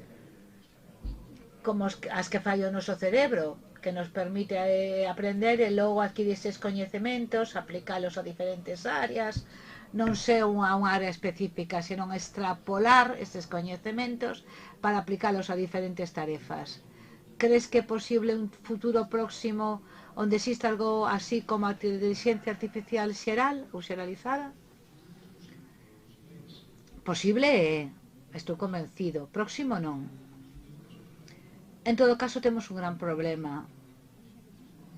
S1: como as que fai o noso cerebro, que nos permite aprender e logo adquirir esses coñecementos, aplicalos a diferentes áreas, non ser unha área específica, senón extrapolar estes coñecementos para aplicalos a diferentes tarefas. Crees que é posible un futuro próximo onde exista algo así como a inteligencia artificial xeral ou xeralizada? Posible é, estou convencido. Próximo non. En todo caso temos un gran problema.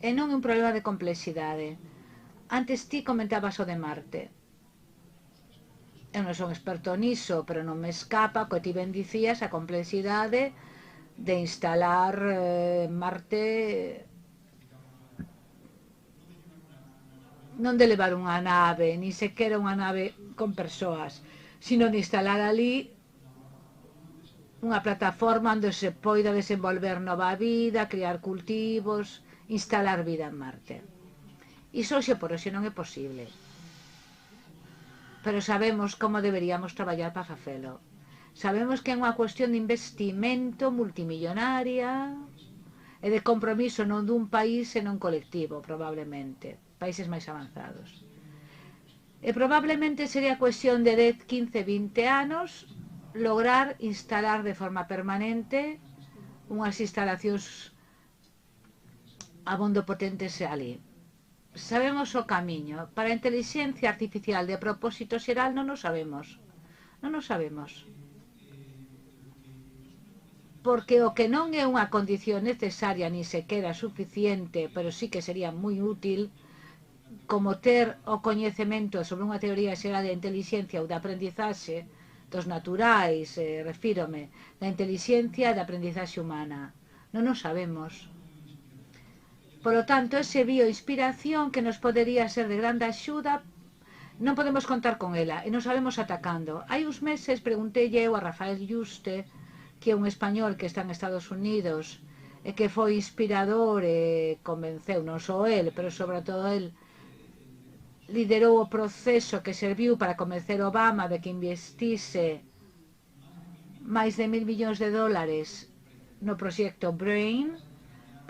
S1: E non é un problema de complexidade. Antes ti comentabas o de Marte. Eu non son experto niso, pero non me escapa que ti ben dicías a complexidade de instalar Marte, non de levar unha nave, ni sequera unha nave con persoas, sino de instalar ali unha plataforma onde se poida desenvolver nova vida, criar cultivos, instalar vida en Marte. Iso hoxe por hoxe non é posible. Pero sabemos como deberíamos traballar para facelo. Sabemos que é unha cuestión de investimento multimillonaria e de compromiso non dun país senón colectivo, probablemente, países máis avanzados. E probablemente sería cuestión de 10, 15, 20 anos lograr instalar de forma permanente unhas instalacións abondo potentes ali. Sabemos o camiño. Para a inteligencia artificial de propósito xeral non o sabemos. Non o sabemos. Porque o que non é unha condición necesaria ni sequera suficiente, pero sí que sería moi útil, como ter o coñecemento sobre unha teoría xeral de inteligencia ou de aprendizaxe dos naturais, refírome, da inteligencia e da aprendizaxe humana. Non o sabemos. Por lo tanto, ese bioinspiración que nos podería ser de grande axuda, non podemos contar con ela e nos sabemos atacando. Hai uns meses preguntei eu a Rafael Yuste, que é un español que está en Estados Unidos e que foi inspirador e convenceu, non só el, pero sobre todo el liderou o proceso que serviu para convencer Obama de que investise máis de $1.000 millóns no proxecto Brain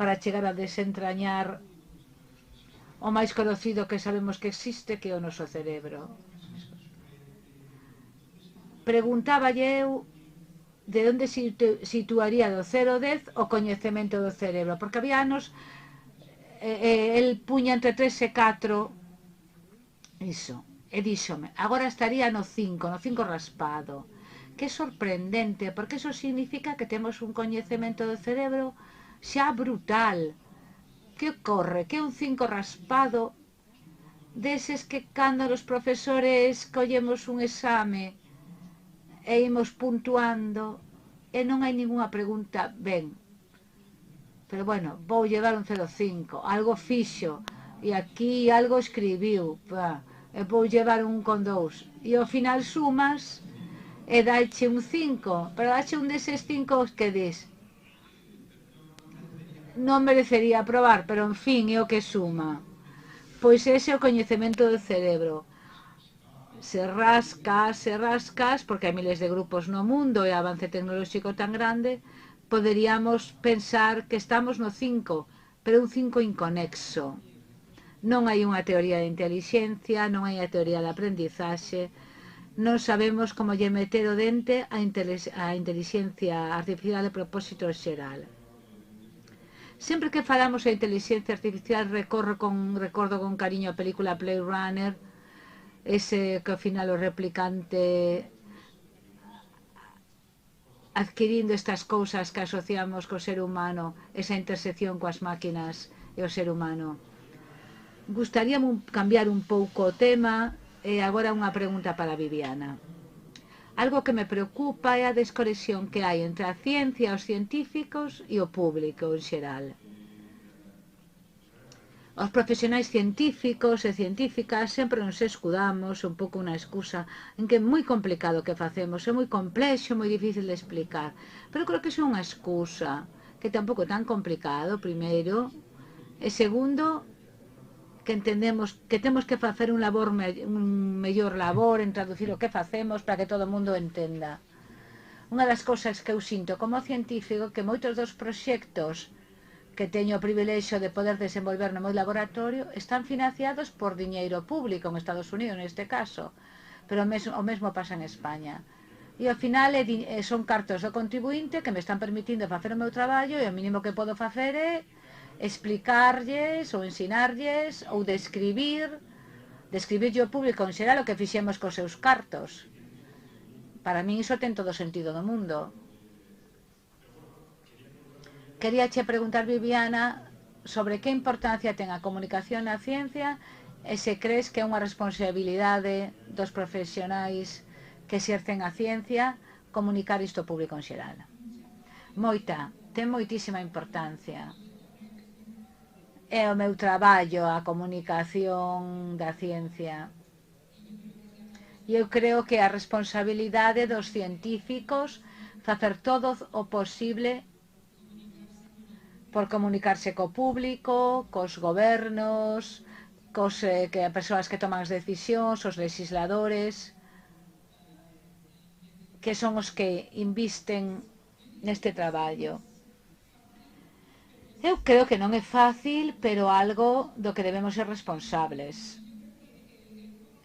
S1: para chegar a desentrañar o máis conocido que sabemos que existe, que é o noso cerebro. Preguntaba eu de onde situaría do 0 ao 10 o coñecemento do cerebro, porque había anos el puña entre 3 e 4 iso, e díxome, agora estaría no 5 raspado. Que sorprendente, porque eso significa que temos un coñecemento do cerebro xa brutal. Que ocorre? Que un 5 raspado deses que cando os profesores collemos un exame e imos puntuando e non hai ninguna pregunta ben. pero bueno, vou llevar un 0,5, algo fixo, e aquí algo escribiu, e vou llevar un con 2, e ao final sumas e daiche un 5, pero daiche un deses 5 que dis, non merecería aprobar, pero en fin, é o que suma. Pois ese é o coñecemento do cerebro. Se rascas, porque hai miles de grupos no mundo e avance tecnolóxico tan grande, poderíamos pensar que estamos no 5, pero un 5 inconexo. Non hai unha teoría de inteligencia, non hai a teoría de aprendizaxe, non sabemos como lle meter o dente a inteligencia artificial de propósito xeral. Sempre que falamos de inteligencia artificial recordo con cariño a película Blade Runner, ese que ao final o replicante adquirindo estas cousas que asociamos co ser humano, esa intersección coas máquinas e o ser humano. Gustaríame cambiar un pouco o tema e agora unha pregunta para Viviana. Algo que me preocupa é a desconexión que hai entre a ciencia, os científicos e o público en xeral. Os profesionais científicos e científicas sempre nos escudamos un pouco unha excusa en que é moi complicado o que facemos, é moi complexo, moi difícil de explicar, pero creo que é unha excusa que tampouco é tan complicado, primeiro, e segundo, que entendemos que temos que facer un mellor labor en traducir o que facemos para que todo o mundo entenda. Unha das cousas que eu sinto como científico que moitos dos proxectos que teño o privilexio de poder desenvolver no meu laboratorio están financiados por diñeiro público en Estados Unidos neste caso, pero o mesmo pasa en España. E ao final son cartos do contribuinte que me están permitindo facer o meu traballo e o mínimo que podo facer é explicarlles ou ensinarlles ou describirlle ao público en xeral o que fixemos cos seus cartos. Para min iso ten todo o sentido do mundo. Quería che preguntar, Viviana, sobre que importancia ten a comunicación na ciencia e se crees que é unha responsabilidade dos profesionais que exercen a ciencia comunicar isto ao público en xeral. Ten moitísima importancia. É o meu traballo a comunicación da ciencia. E eu creo que a responsabilidade dos científicos facer todo o posible por comunicarse co público, cos gobernos, que as persoas que toman as decisións, os legisladores, que son os que invisten neste traballo. Eu creo que non é fácil, pero algo do que debemos ser responsables.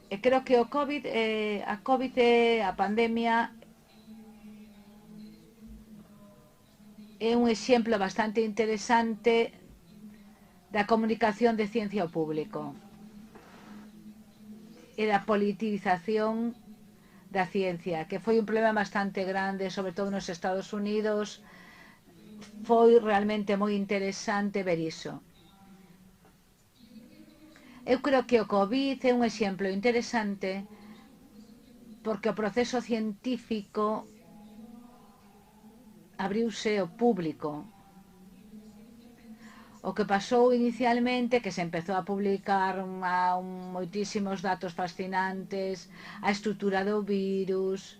S1: E creo que a pandemia é un exemplo bastante interesante da comunicación de ciencia ao público e da politización da ciencia, que foi un problema bastante grande, sobre todo nos Estados Unidos. Foi realmente moi interesante ver iso. Eu creo que o COVID é un exemplo interesante porque o proceso científico abriuse ao público. O que pasou inicialmente, que se empezou a publicar moitísimos datos fascinantes, a estrutura do virus,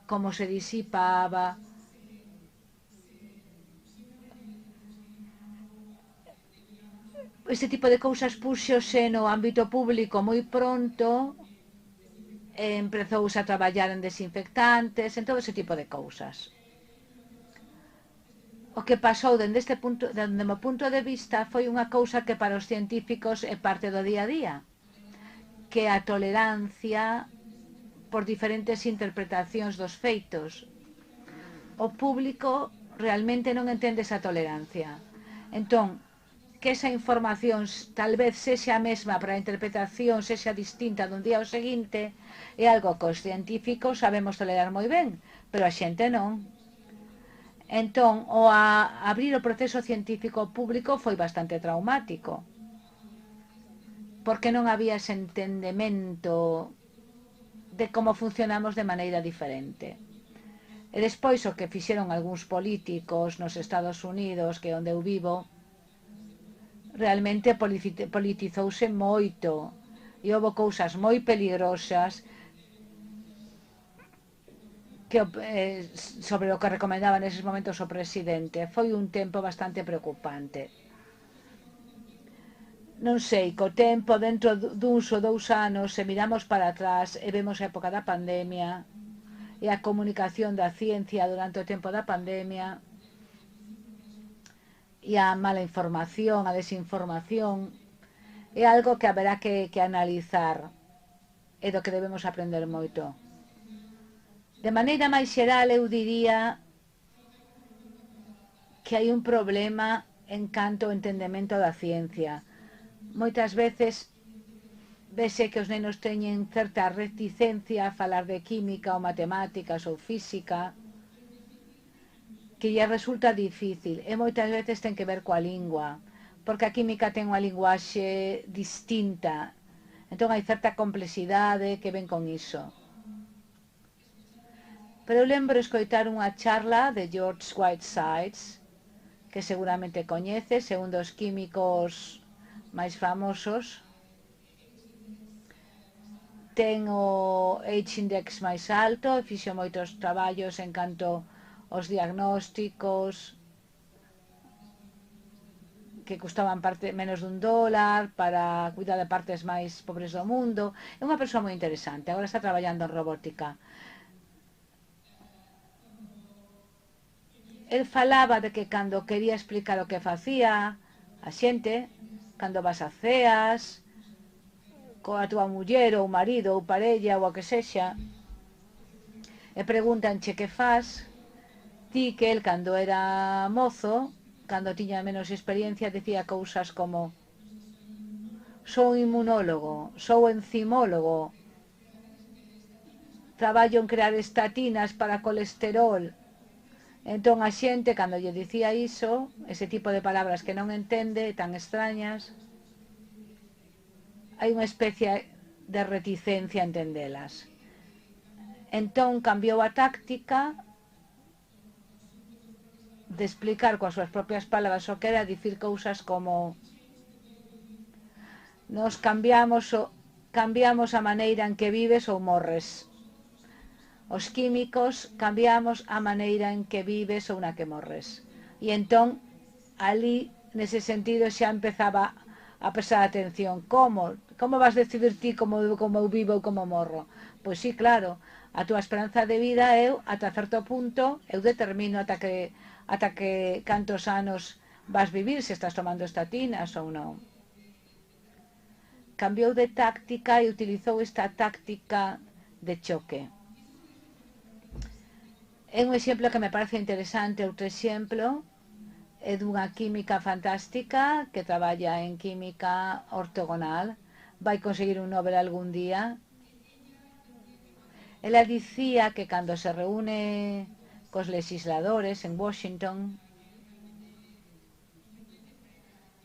S1: como se disipaba. Este tipo de cousas puxose no ámbito público moi pronto, empezouse a traballar en desinfectantes, en todo ese tipo de cousas. O que pasou dende o meu punto de vista foi unha cousa que para os científicos é parte do día a día, que é a tolerancia por diferentes interpretacións dos feitos. O público realmente non entende esa tolerancia. Entón, que esa información tal vez sexa a mesma para a interpretación, sexa distinta dun día ao seguinte, é algo que os científicos sabemos tolerar moi ben, pero a xente non. Entón, abrir o proceso científico público foi bastante traumático, porque non había ese entendemento de como funcionamos de maneira diferente. E despois o que fixeron algúns políticos nos Estados Unidos, que é onde eu vivo, realmente politizouse moito e houve cousas moi peligrosas que, sobre o que recomendaba neses momentos o presidente. Foi un tempo bastante preocupante. Non sei, co tempo, dentro duns ou 2 anos, se miramos para atrás e vemos a época da pandemia e a comunicación da ciencia durante o tempo da pandemia e a mala información, a desinformación, é algo que haberá que analizar e do que debemos aprender moito. De maneira máis xeral, eu diría que hai un problema en canto ao entendemento da ciencia. Moitas veces vese que os nenos teñen certa reticencia a falar de química ou matemáticas ou física, que lle resulta difícil, e moitas veces ten que ver coa lingua, porque a química ten unha linguaxe distinta, entón hai certa complexidade que ven con iso. Pero eu lembro escoitar unha charla de George Whitesides, que seguramente coñeces, é un dos químicos máis famosos. Ten o H-index máis alto e fixo moitos traballos en canto aos diagnósticos que custaban menos dun dólar para cuidar de partes máis pobres do mundo. É unha persoa moi interesante, agora está traballando en robótica. El falaba de que cando quería explicar o que facía a xente, cando vas a ceas, coa túa muller ou marido ou parella ou a que sexa, e preguntanche que faz, ti que el cando era mozo, cando tiña menos experiencia, decía cousas como: sou inmunólogo, sou enzimólogo, traballo en crear estatinas para colesterol. Entón a xente, cando lle dicía iso, ese tipo de palabras que non entende, tan extrañas, hai unha especie de reticencia a entendelas. Entón cambiou a táctica de explicar coas súas propias palabras o que era dicir cousas como: nos cambiamos a maneira en que vives ou morres. Os químicos cambiamos a maneira en que vives ou na que morres. E entón, ali, nese sentido, xa empezaba a prestar atención. Como vas decidir ti como eu vivo ou como morro? Pois sí, claro, a túa esperanza de vida ata certo punto, eu determino ata que cantos anos vas vivir, se estás tomando estatinas ou non. Cambiou de táctica e utilizou esta táctica de choque. É un exemplo que me parece interesante. Outro exemplo é dunha química fantástica que traballa en química ortogonal. Vai conseguir un Nobel algún día. Ela dicía que cando se reúne cos legisladores en Washington,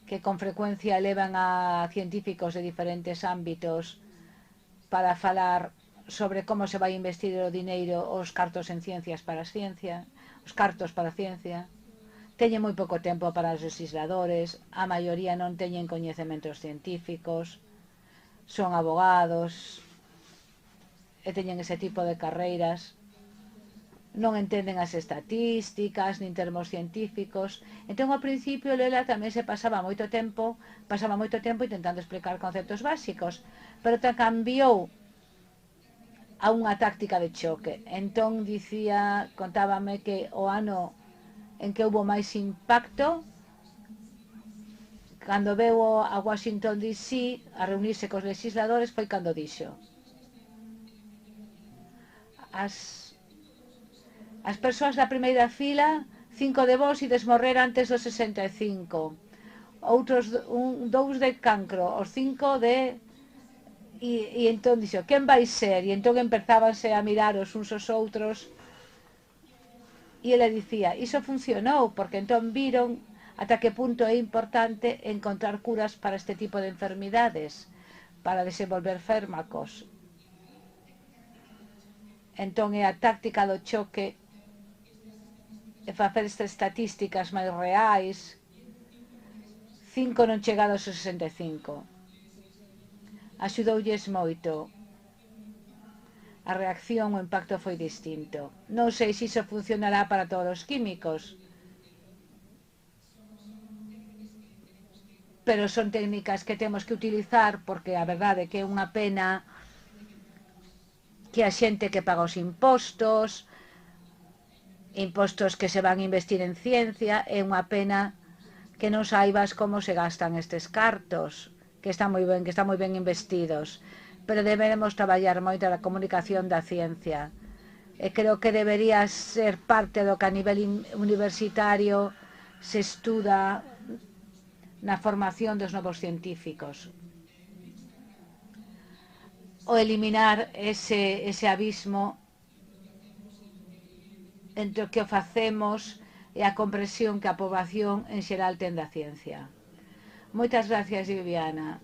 S1: que con frecuencia levan a científicos de diferentes ámbitos para falar sobre como se vai investir o dineiro, os cartos en ciencias para a ciencia, os cartos para a ciencia. Teñen moi pouco tempo para os legisladores, a maioría non teñen coñecementos científicos, son abogados e teñen ese tipo de carreiras, non entenden as estatísticas nin termos científicos. Entón, ao principio, Lela tamén se pasaba moito tempo intentando explicar conceptos básicos, pero cambiou a unha táctica de choque. Entón, contábame que o ano en que houve máis impacto, cando veu a Washington DC a reunirse cos legisladores, foi cando dixo: as persoas da primeira fila, 5 de vos ides morrer antes dos 65, outros 2 de cancro, os 5 de... E entón dixo: quen vai ser? E entón empezábanse a mirar os uns aos outros, e ele dicía: iso funcionou, porque entón viron ata que punto é importante encontrar curas para este tipo de enfermidades, para desenvolver fármacos. Entón é a táctica do choque e facer estas estatísticas máis reais, 5 non chegados aos 65. Axudoulles moito. A reacción, o impacto foi distinto. Non sei se iso funcionará para todos os químicos, pero son técnicas que temos que utilizar porque a verdade é que é unha pena que a xente que paga os impostos que se van a investir en ciencia, é unha pena que non saibas como se gastan estes cartos, que están moi ben investidos, pero deberemos traballar moito na comunicación da ciencia. E creo que debería ser parte do que a nivel universitario se estuda na formación dos novos científicos. O eliminar ese abismo entre o que o facemos e a comprensión que a poboación en xeral ten da ciencia. Moitas gracias, Viviana.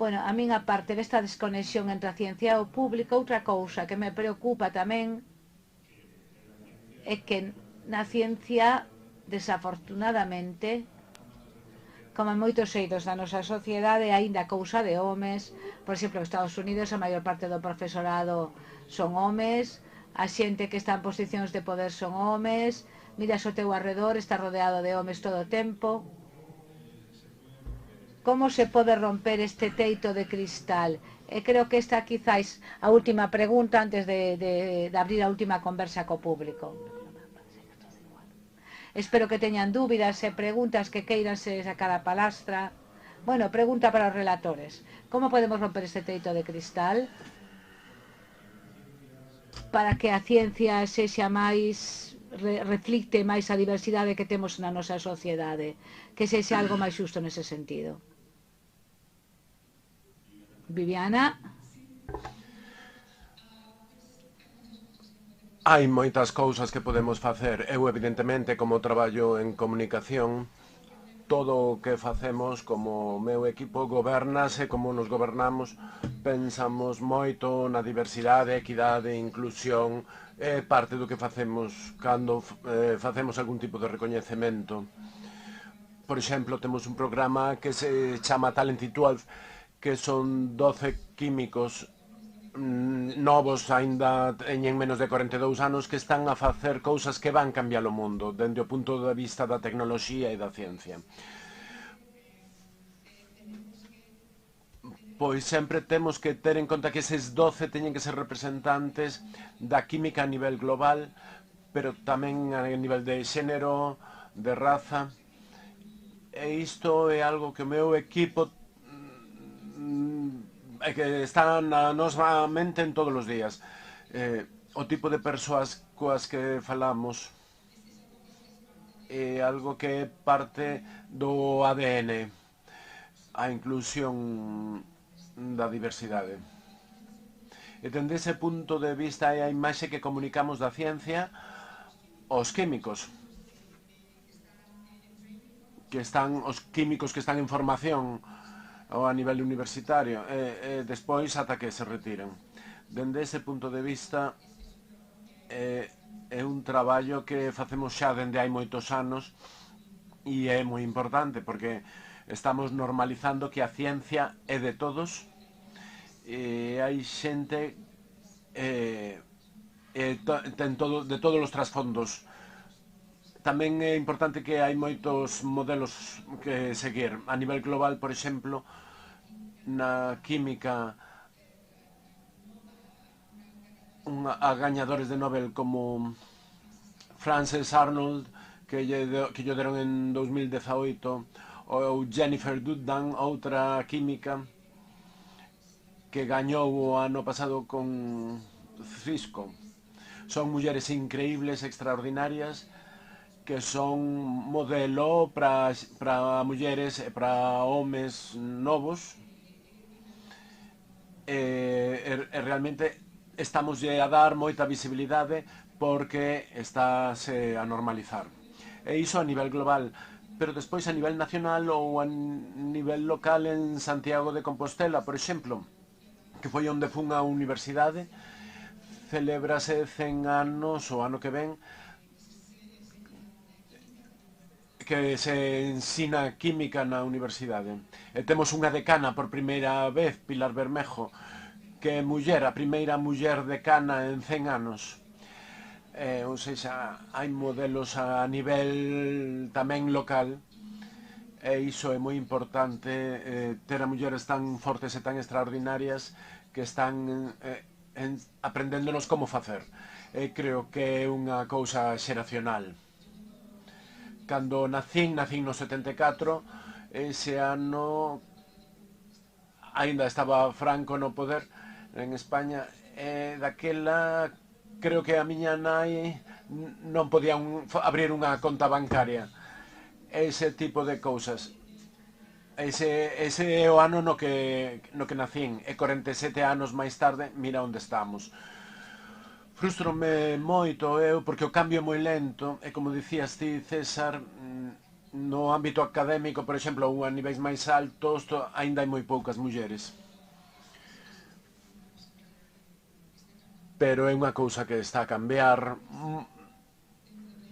S1: Bueno, a min aparte desta desconexión entre a ciencia e o público, outra cousa que me preocupa tamén é que na ciencia, desafortunadamente, como en moitos eidos da nosa sociedade, aínda cousa de homes. Por exemplo, en Estados Unidos a maior parte do profesorado son homes, a xente que está en posicións de poder son homes, miras ao teu arredor, está rodeado de homes todo o tempo. Como se pode romper este teito de cristal? E creo que esta quizáis a última pregunta antes de abrir a última conversa co público. Espero que teñan dúbidas e preguntas que queiran se sacar a palastra. Bueno, pregunta para os relatores. Como podemos romper este teito de cristal para que a ciencia sexa máis, reflicte máis a diversidade que temos na nosa sociedade, que sexa algo máis xusto nese sentido? Viviana?
S2: Hai moitas cousas que podemos facer. Eu, evidentemente, como traballo en comunicación, todo o que facemos como meu equipo gobernase, como nos gobernamos, pensamos moito na diversidade, equidade, inclusión, é parte do que facemos cando facemos algún tipo de recoñecemento. Por exemplo, temos un programa que se chama Talented 12, que son 12 químicos novos, aínda teñen menos de 42 anos, que están a facer cousas que van cambiar o mundo dende o punto de vista da tecnoloxía e da ciencia. Pois sempre temos que ter en conta que eses 12 teñen que ser representantes da química a nivel global, pero tamén a nivel de xénero, de raza. E isto é algo que o meu equipo que está na nosa mente en todos os días. O tipo de persoas coas que falamos é algo que é parte do ADN, a inclusión da diversidade. E dende ese punto de vista é a imaxe que comunicamos da ciencia aos químicos, os químicos que están en formación ou a nivel universitario, e despois ata que se retiren. Dende ese punto de vista, é un traballo que facemos xa dende hai moitos anos e é moi importante porque estamos normalizando que a ciencia é de todos e hai xente ten de todos os trasfondos. Tamén é importante que hai moitos modelos que seguir. A nivel global, por exemplo, na química, a gañadores de Nobel como Frances Arnold, que lle deron en 2018, ou Jennifer Doudna, outra química, que gañou o ano pasado con Cisco. Son mulleres increíbles, extraordinarias, que son modelo para mulleres e para homes novos. Realmente estamos a dar moita visibilidade porque estáse a normalizar. E iso a nivel global, pero despois a nivel nacional ou a nivel local en Santiago de Compostela, por exemplo, que foi onde fun a universidade, celebrase 100 anos o ano que ven que se ensina química na universidade. E temos unha decana por primeira vez, Pilar Bermejo, que é muller, a primeira muller decana en 100 anos. Ou seja, hai modelos a nivel tamén local, e iso é moi importante, ter a mulleres tan fortes e tan extraordinarias que están aprendéndonos como facer. Creo que é unha cousa xeracional. Cando nacín no 74, ese ano aínda estaba Franco no poder en España, e daquela creo que a miña nai non podía abrir unha conta bancaria. Ese tipo de cousas. Ese é o ano no que nacín, e 47 anos máis tarde, mira onde estamos. Frustrome moito eu porque o cambio é moi lento e, como dicías ti, César, no ámbito académico, por exemplo, ou a niveis máis altos, aínda hai moi poucas mulleres. Pero é unha cousa que está a cambiar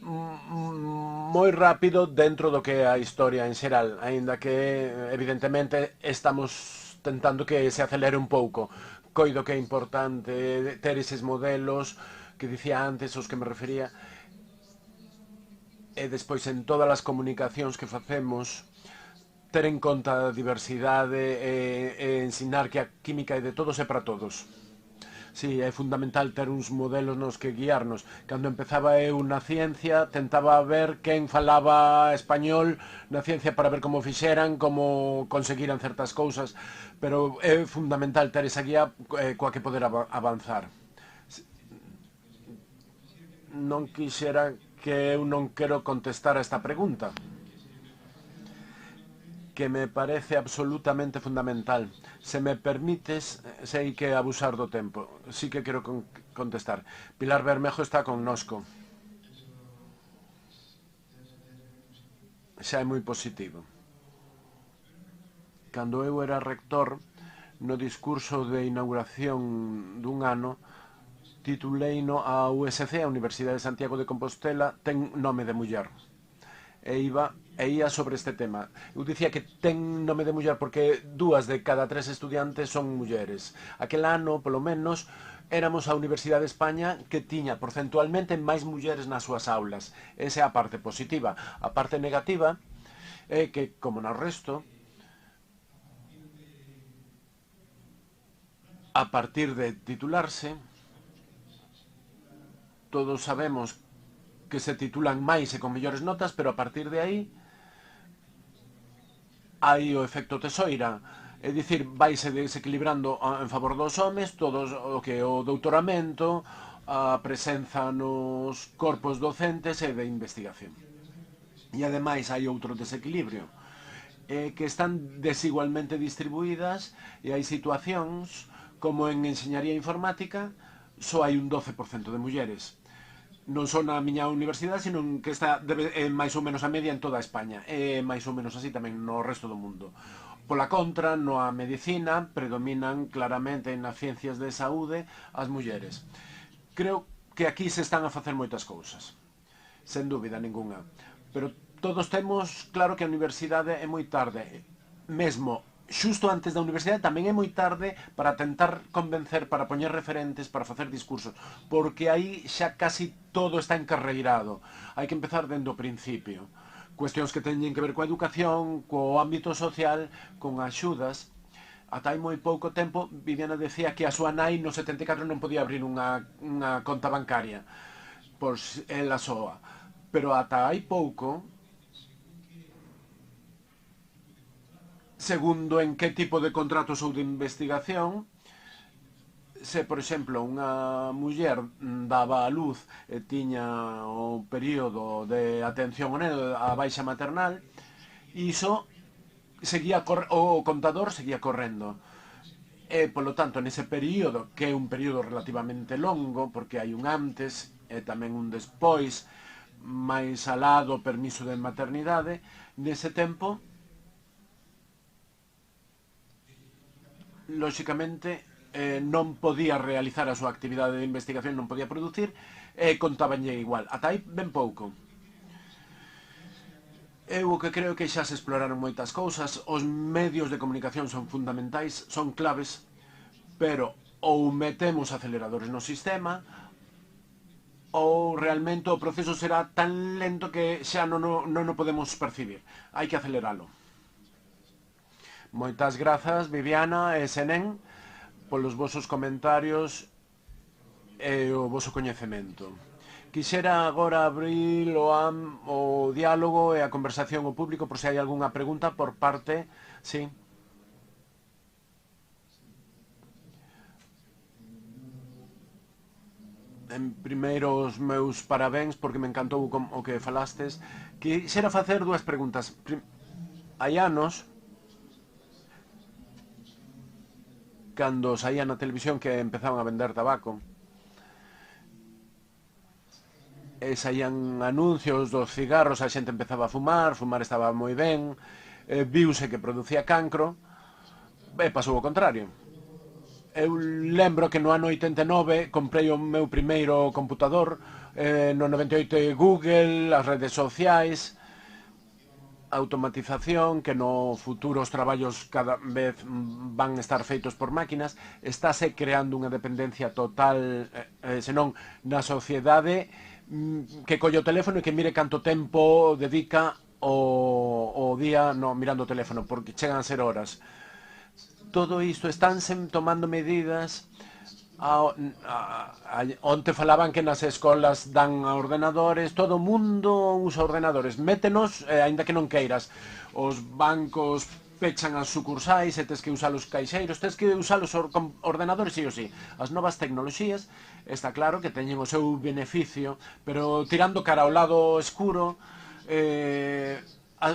S2: moi rápido dentro do que é a historia en xeral, aínda que evidentemente estamos tentando que se acelere un pouco. Coido que é importante ter eses modelos que dicía antes, os que me refería, e despois en todas as comunicacións que facemos ter en conta a diversidade e ensinar que a química é de todos e para todos. Sí, é fundamental ter uns modelos nos que guiarnos. Cando empezaba eu na ciencia, tentaba ver quen falaba español na ciencia para ver como fixeran, como conseguiran certas cousas, pero é fundamental ter esa guía coa que poder avanzar. Non quixera que eu non quero contestar a esta pregunta, que me parece absolutamente fundamental. Se me permites, sei que abusar do tempo. Sí que quero contestar. Pilar Bermejo está connosco. Xa é moi positivo. Cando eu era rector, no discurso de inauguración dun ano, tituleino a USC, a Universidade de Santiago de Compostela, ten nome de muller. E ia sobre este tema. Eu dicía que ten nome de muller porque 2 de cada 3 estudiantes son mulleres. Aquel ano, polo menos, éramos a Universidade de España que tiña porcentualmente máis mulleres nas súas aulas. Esa é a parte positiva. A parte negativa é que, como no resto, a partir de titularse, todos sabemos que se titulan máis e con mellores notas, pero a partir de aí hai o efecto tesoira, é dicir, vaise desequilibrando en favor dos homes todos o que é o doutoramento, a presenza nos corpos docentes e de investigación. E ademais hai outro desequilibrio, que están desigualmente distribuídas, e hai situacións como en enseñaría informática só hai un 12% de mulleres. Non só na miña universidade, sino que está máis ou menos a media en toda España, e máis ou menos así tamén no resto do mundo. Pola contra, na medicina predominan claramente nas ciencias de saúde as mulleres. Creo que aquí se están a facer moitas cousas, sen dúbida ninguna, pero todos temos claro que a universidade é moi tarde, mesmo xusto antes da universidade tamén é moi tarde para tentar convencer, para poñer referentes, para facer discursos, porque aí xa casi todo está encarreirado. Hai que empezar dende o principio. Cuestións que teñen que ver coa educación, co ámbito social, con axudas. Ata hai moi pouco tempo, Viviana decía que a súa nai no 74 non podía abrir unha conta bancaria, pois ela soa. Pero ata hai pouco, segundo en que tipo de contratos ou de investigación, se, por exemplo, unha muller daba a luz e tiña o período de atención ao neno, a baixa maternal, iso seguía o contador seguía correndo. E, polo tanto, nese período, que é un período relativamente longo, porque hai un antes e tamén un despois, máis alá do permiso de maternidade, nese tempo, lóxicamente, non podía realizar a súa actividade de investigación, non podía producir, e contabanlle igual. Ata aí ben pouco. Eu o que creo que xa se exploraron moitas cousas, os medios de comunicación son fundamentais, son claves, pero ou metemos aceleradores no sistema, ou realmente o proceso será tan lento que xa non o podemos percibir. Hai que aceleralo. Moitas grazas, Viviana e Senén, polos vosos comentarios e o voso coñecemento. Quixera agora abrir o diálogo e a conversación ao público por se hai algunha pregunta por parte... Sí. En primeiro, os meus parabéns porque me encantou o que falastes. Quixera facer dúas preguntas. Hai anos, cando saía na televisión que empezaban a vender tabaco, e saían anuncios dos cigarros, a xente empezaba a fumar estaba moi ben, viuse que producía cancro, e pasou o contrario. Eu lembro que no ano 89 comprei o meu primeiro computador, no 98 Google, as redes sociais, automatización, que no futuro os traballos cada vez van estar feitos por máquinas, estáse creando unha dependencia total, senón na sociedade, que colle o teléfono e que mire canto tempo dedica o día mirando o teléfono, porque chegan a ser horas. Todo isto, estánse tomando medidas. Onte falaban que nas escolas dan ordenadores, todo o mundo usa ordenadores, métenos, aínda que non queiras. Os bancos pechan as sucursais e tes que usar os caixeiros, tes que usar os ordenadores sí ou sí. As novas tecnoloxías, está claro que teñen o seu beneficio, pero tirando cara ao lado escuro,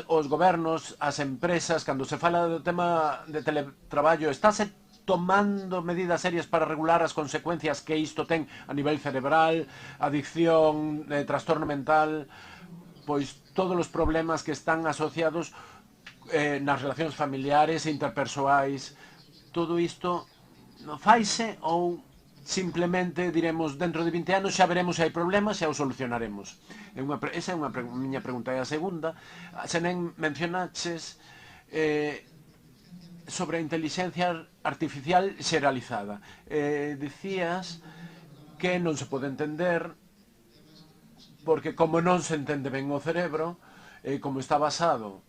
S2: os gobernos, as empresas, cando se fala do tema de teletraballo, estáse tomando medidas serias para regular as consecuencias que isto ten a nivel cerebral, adicción, trastorno mental, pois todos os problemas que están asociados nas relacións familiares e interpersoais. Todo isto faise ou simplemente diremos dentro de 20 anos xa veremos se hai problemas e xa o solucionaremos. Esa é unha miña pregunta. E a segunda, se non mencionaches sobre a inteligencia artificial xeralizada. Dicías que non se pode entender porque como non se entende ben o cerebro, como está baseado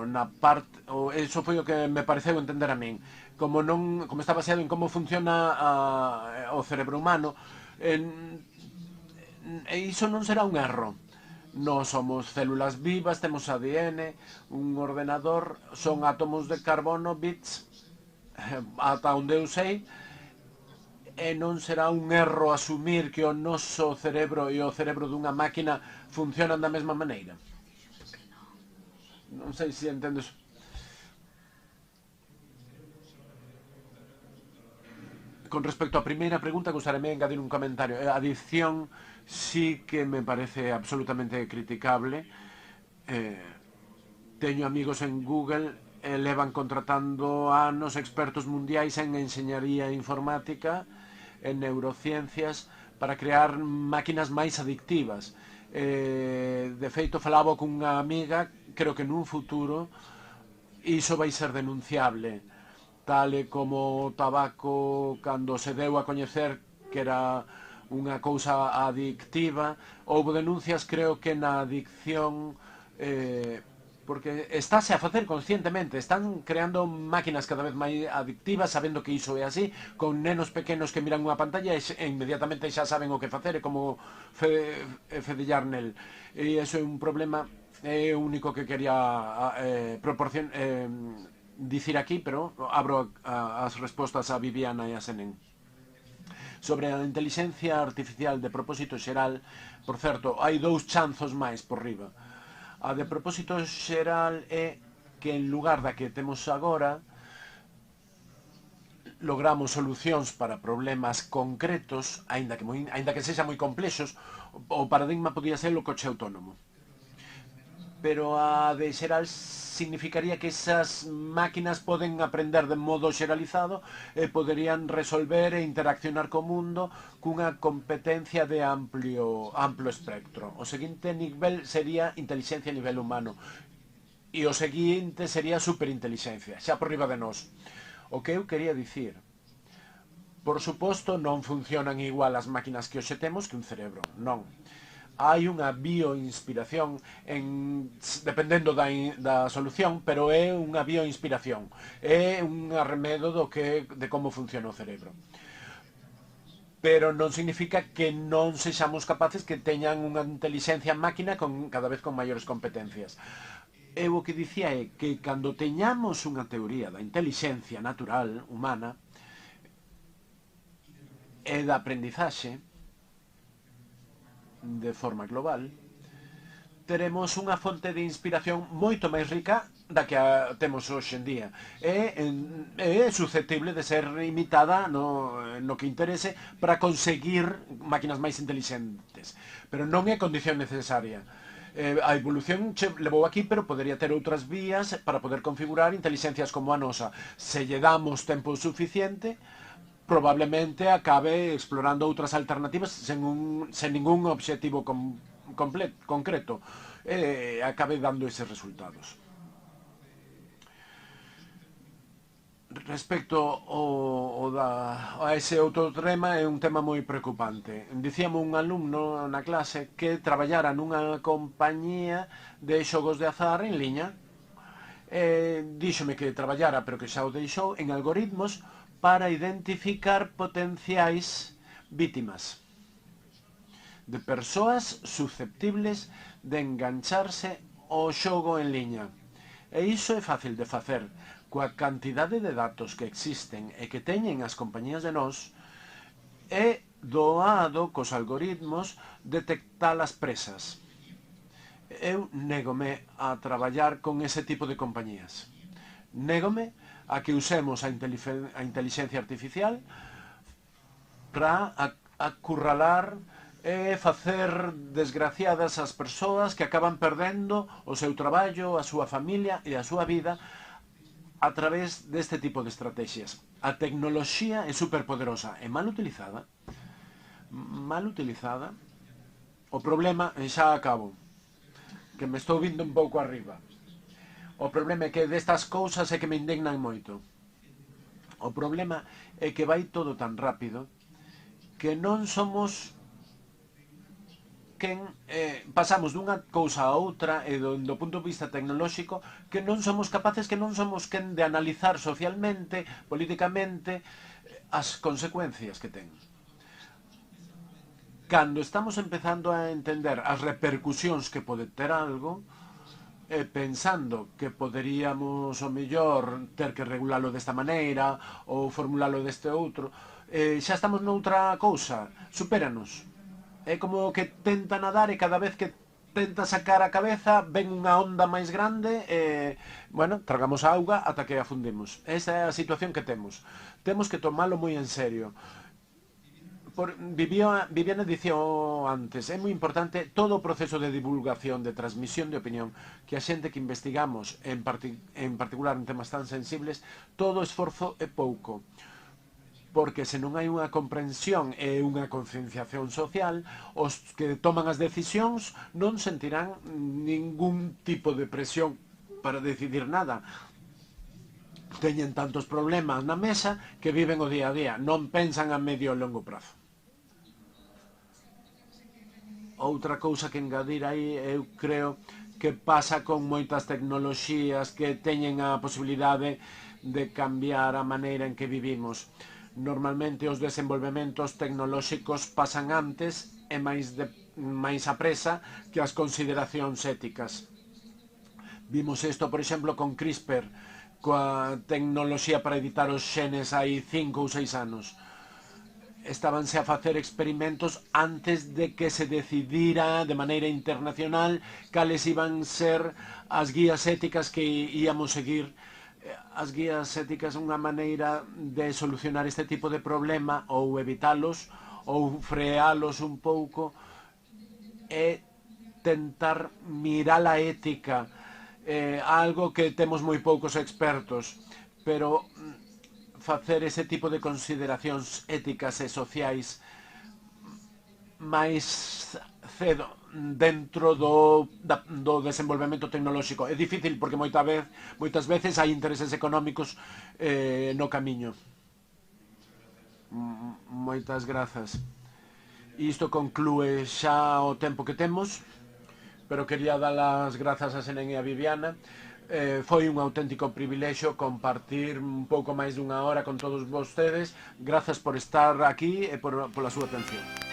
S2: na parte, eso foi o que me pareceu entender a min, como está baseado en como funciona o cerebro humano, e iso non será un erro. Nós somos células vivas, temos ADN, un ordenador son átomos de carbono, bits, ata onde eu sei, e non será un erro asumir que o noso cerebro e o cerebro dunha máquina funcionan da mesma maneira. Non sei se entendes. Con respecto á primeira pregunta, gostaríame engadir un comentario. A adicción sí que me parece absolutamente criticable. Teño amigos en Google e levan contratando anos expertos mundiais en enxeñaría informática, en neurociencias, para crear máquinas máis adictivas. De feito, falaba cunha amiga, creo que nun futuro iso vai ser denunciable, tal e como o tabaco cando se deu a coñecer que era unha cousa adictiva. Houve denuncias, creo que na adicción, porque estáse a facer conscientemente, están creando máquinas cada vez máis adictivas, sabendo que iso é así, con nenos pequenos que miran unha pantalla e inmediatamente xa saben o que facer e como fedellar nel. E iso é un problema, é o único que quería dicir aquí, pero abro as respostas a Viviana e a Senén. Sobre a inteligencia artificial de propósito xeral, por certo, hai dous chanzos máis por riba. A de propósito xeral é que en lugar da que temos agora logramos solucións para problemas concretos, aínda que sexa moi complexos. O paradigma podía ser o coche autónomo. pero a de xeral significaría que esas máquinas poden aprender de modo xeralizado e poderían resolver e interaccionar co mundo cunha competencia de amplo espectro. O seguinte nivel sería inteligencia a nivel humano e o seguinte sería superinteligencia, xa por riba de nós. O que eu quería dicir, por suposto, non funcionan igual as máquinas que hoxe temos que un cerebro, non. Hai unha bioinspiración dependendo da solución, pero é unha bioinspiración. É un arremedo de como funciona o cerebro. Pero non significa que non sexamos capaces que teñan unha inteligencia máquina cada vez con maiores competencias. Eu o que dicía é que cando teñamos unha teoría da inteligencia natural humana e da aprendizaxe de forma global, teremos unha fonte de inspiración moito máis rica da que temos hoxe en día. É susceptible de ser imitada no que interese para conseguir máquinas máis inteligentes. Pero non é condición necesaria. A evolución levou aquí, pero podería ter outras vías para poder configurar inteligencias como a nosa. Se lle damos tempo suficiente, probablemente acabe explorando outras alternativas sen ningún obxectivo concreto. Acabe dando eses resultados. Respecto a ese outro tema, é un tema moi preocupante. Dicíamos un alumno na clase que traballara nunha compañía de xogos de azar en liña. Díxome que traballara, pero que xa o deixou, en algoritmos para identificar potenciais vítimas de persoas susceptibles de engancharse ao xogo en liña. E iso é fácil de facer. Coa cantidade de datos que existen e que teñen as compañías de nós, é doado cos algoritmos detectar as presas. Eu négome a traballar con ese tipo de compañías. Négome a que usemos a inteligencia artificial para acurralar e facer desgraciadas as persoas que acaban perdendo o seu traballo, a súa familia e a súa vida a través deste tipo de estrategias. A tecnoloxía é superpoderosa e mal utilizada. O problema, xa acabo, que me estou vindo un pouco arriba. O problema é que destas cousas é que me indignan moito. O problema é que vai todo tan rápido que non somos pasamos dunha cousa a outra e do punto de vista tecnolóxico que non somos capaces, que non somos quen de analizar socialmente, políticamente as consecuencias que ten. Cando estamos empezando a entender as repercusións que pode ter algo, pensando que poderíamos, o mellor, ter que regulalo desta maneira ou formulalo deste outro, xa estamos noutra cousa, supéranos. É como que tenta nadar e cada vez que tenta sacar a cabeza ven unha onda máis grande e, bueno, tragamos a auga ata que afundimos. Esa é a situación que temos. Temos que tomalo moi en serio. Viviana dicía antes, é moi importante todo o proceso de divulgación, de transmisión de opinión, que a xente que investigamos, en particular en temas tan sensibles, todo esforzo é pouco. Porque se non hai unha comprensión e unha concienciación social, os que toman as decisións non sentirán ningún tipo de presión para decidir nada. Teñen tantos problemas na mesa que viven o día a día, non pensan a medio e longo prazo. Outra cousa que engadir aí, eu creo que pasa con moitas tecnoloxías que teñen a posibilidade de cambiar a maneira en que vivimos. Normalmente os desenvolvementos tecnolóxicos pasan antes e máis a presa que as consideracións éticas. Vimos isto, por exemplo, con CRISPR, coa tecnoloxía para editar os xenes hai 5 ou 6 anos. Estábanse a facer experimentos antes de que se decidira de maneira internacional cales iban ser as guías éticas que íamos seguir. As guías éticas é unha maneira de solucionar este tipo de problema ou evitalos ou frealos un pouco e tentar mirar a ética, algo que temos moi poucos expertos, pero facer ese tipo de consideracións éticas e sociais máis cedo dentro do desenvolvemento tecnolóxico. É difícil porque moitas veces hai intereses económicos no camiño. Moitas grazas. Isto conclúe xa o tempo que temos, pero quería dar as grazas a Senén e a Viviana. Foi un auténtico privilexio compartir un pouco máis dunha hora con todos vostedes. Grazas por estar aquí e pola súa atención.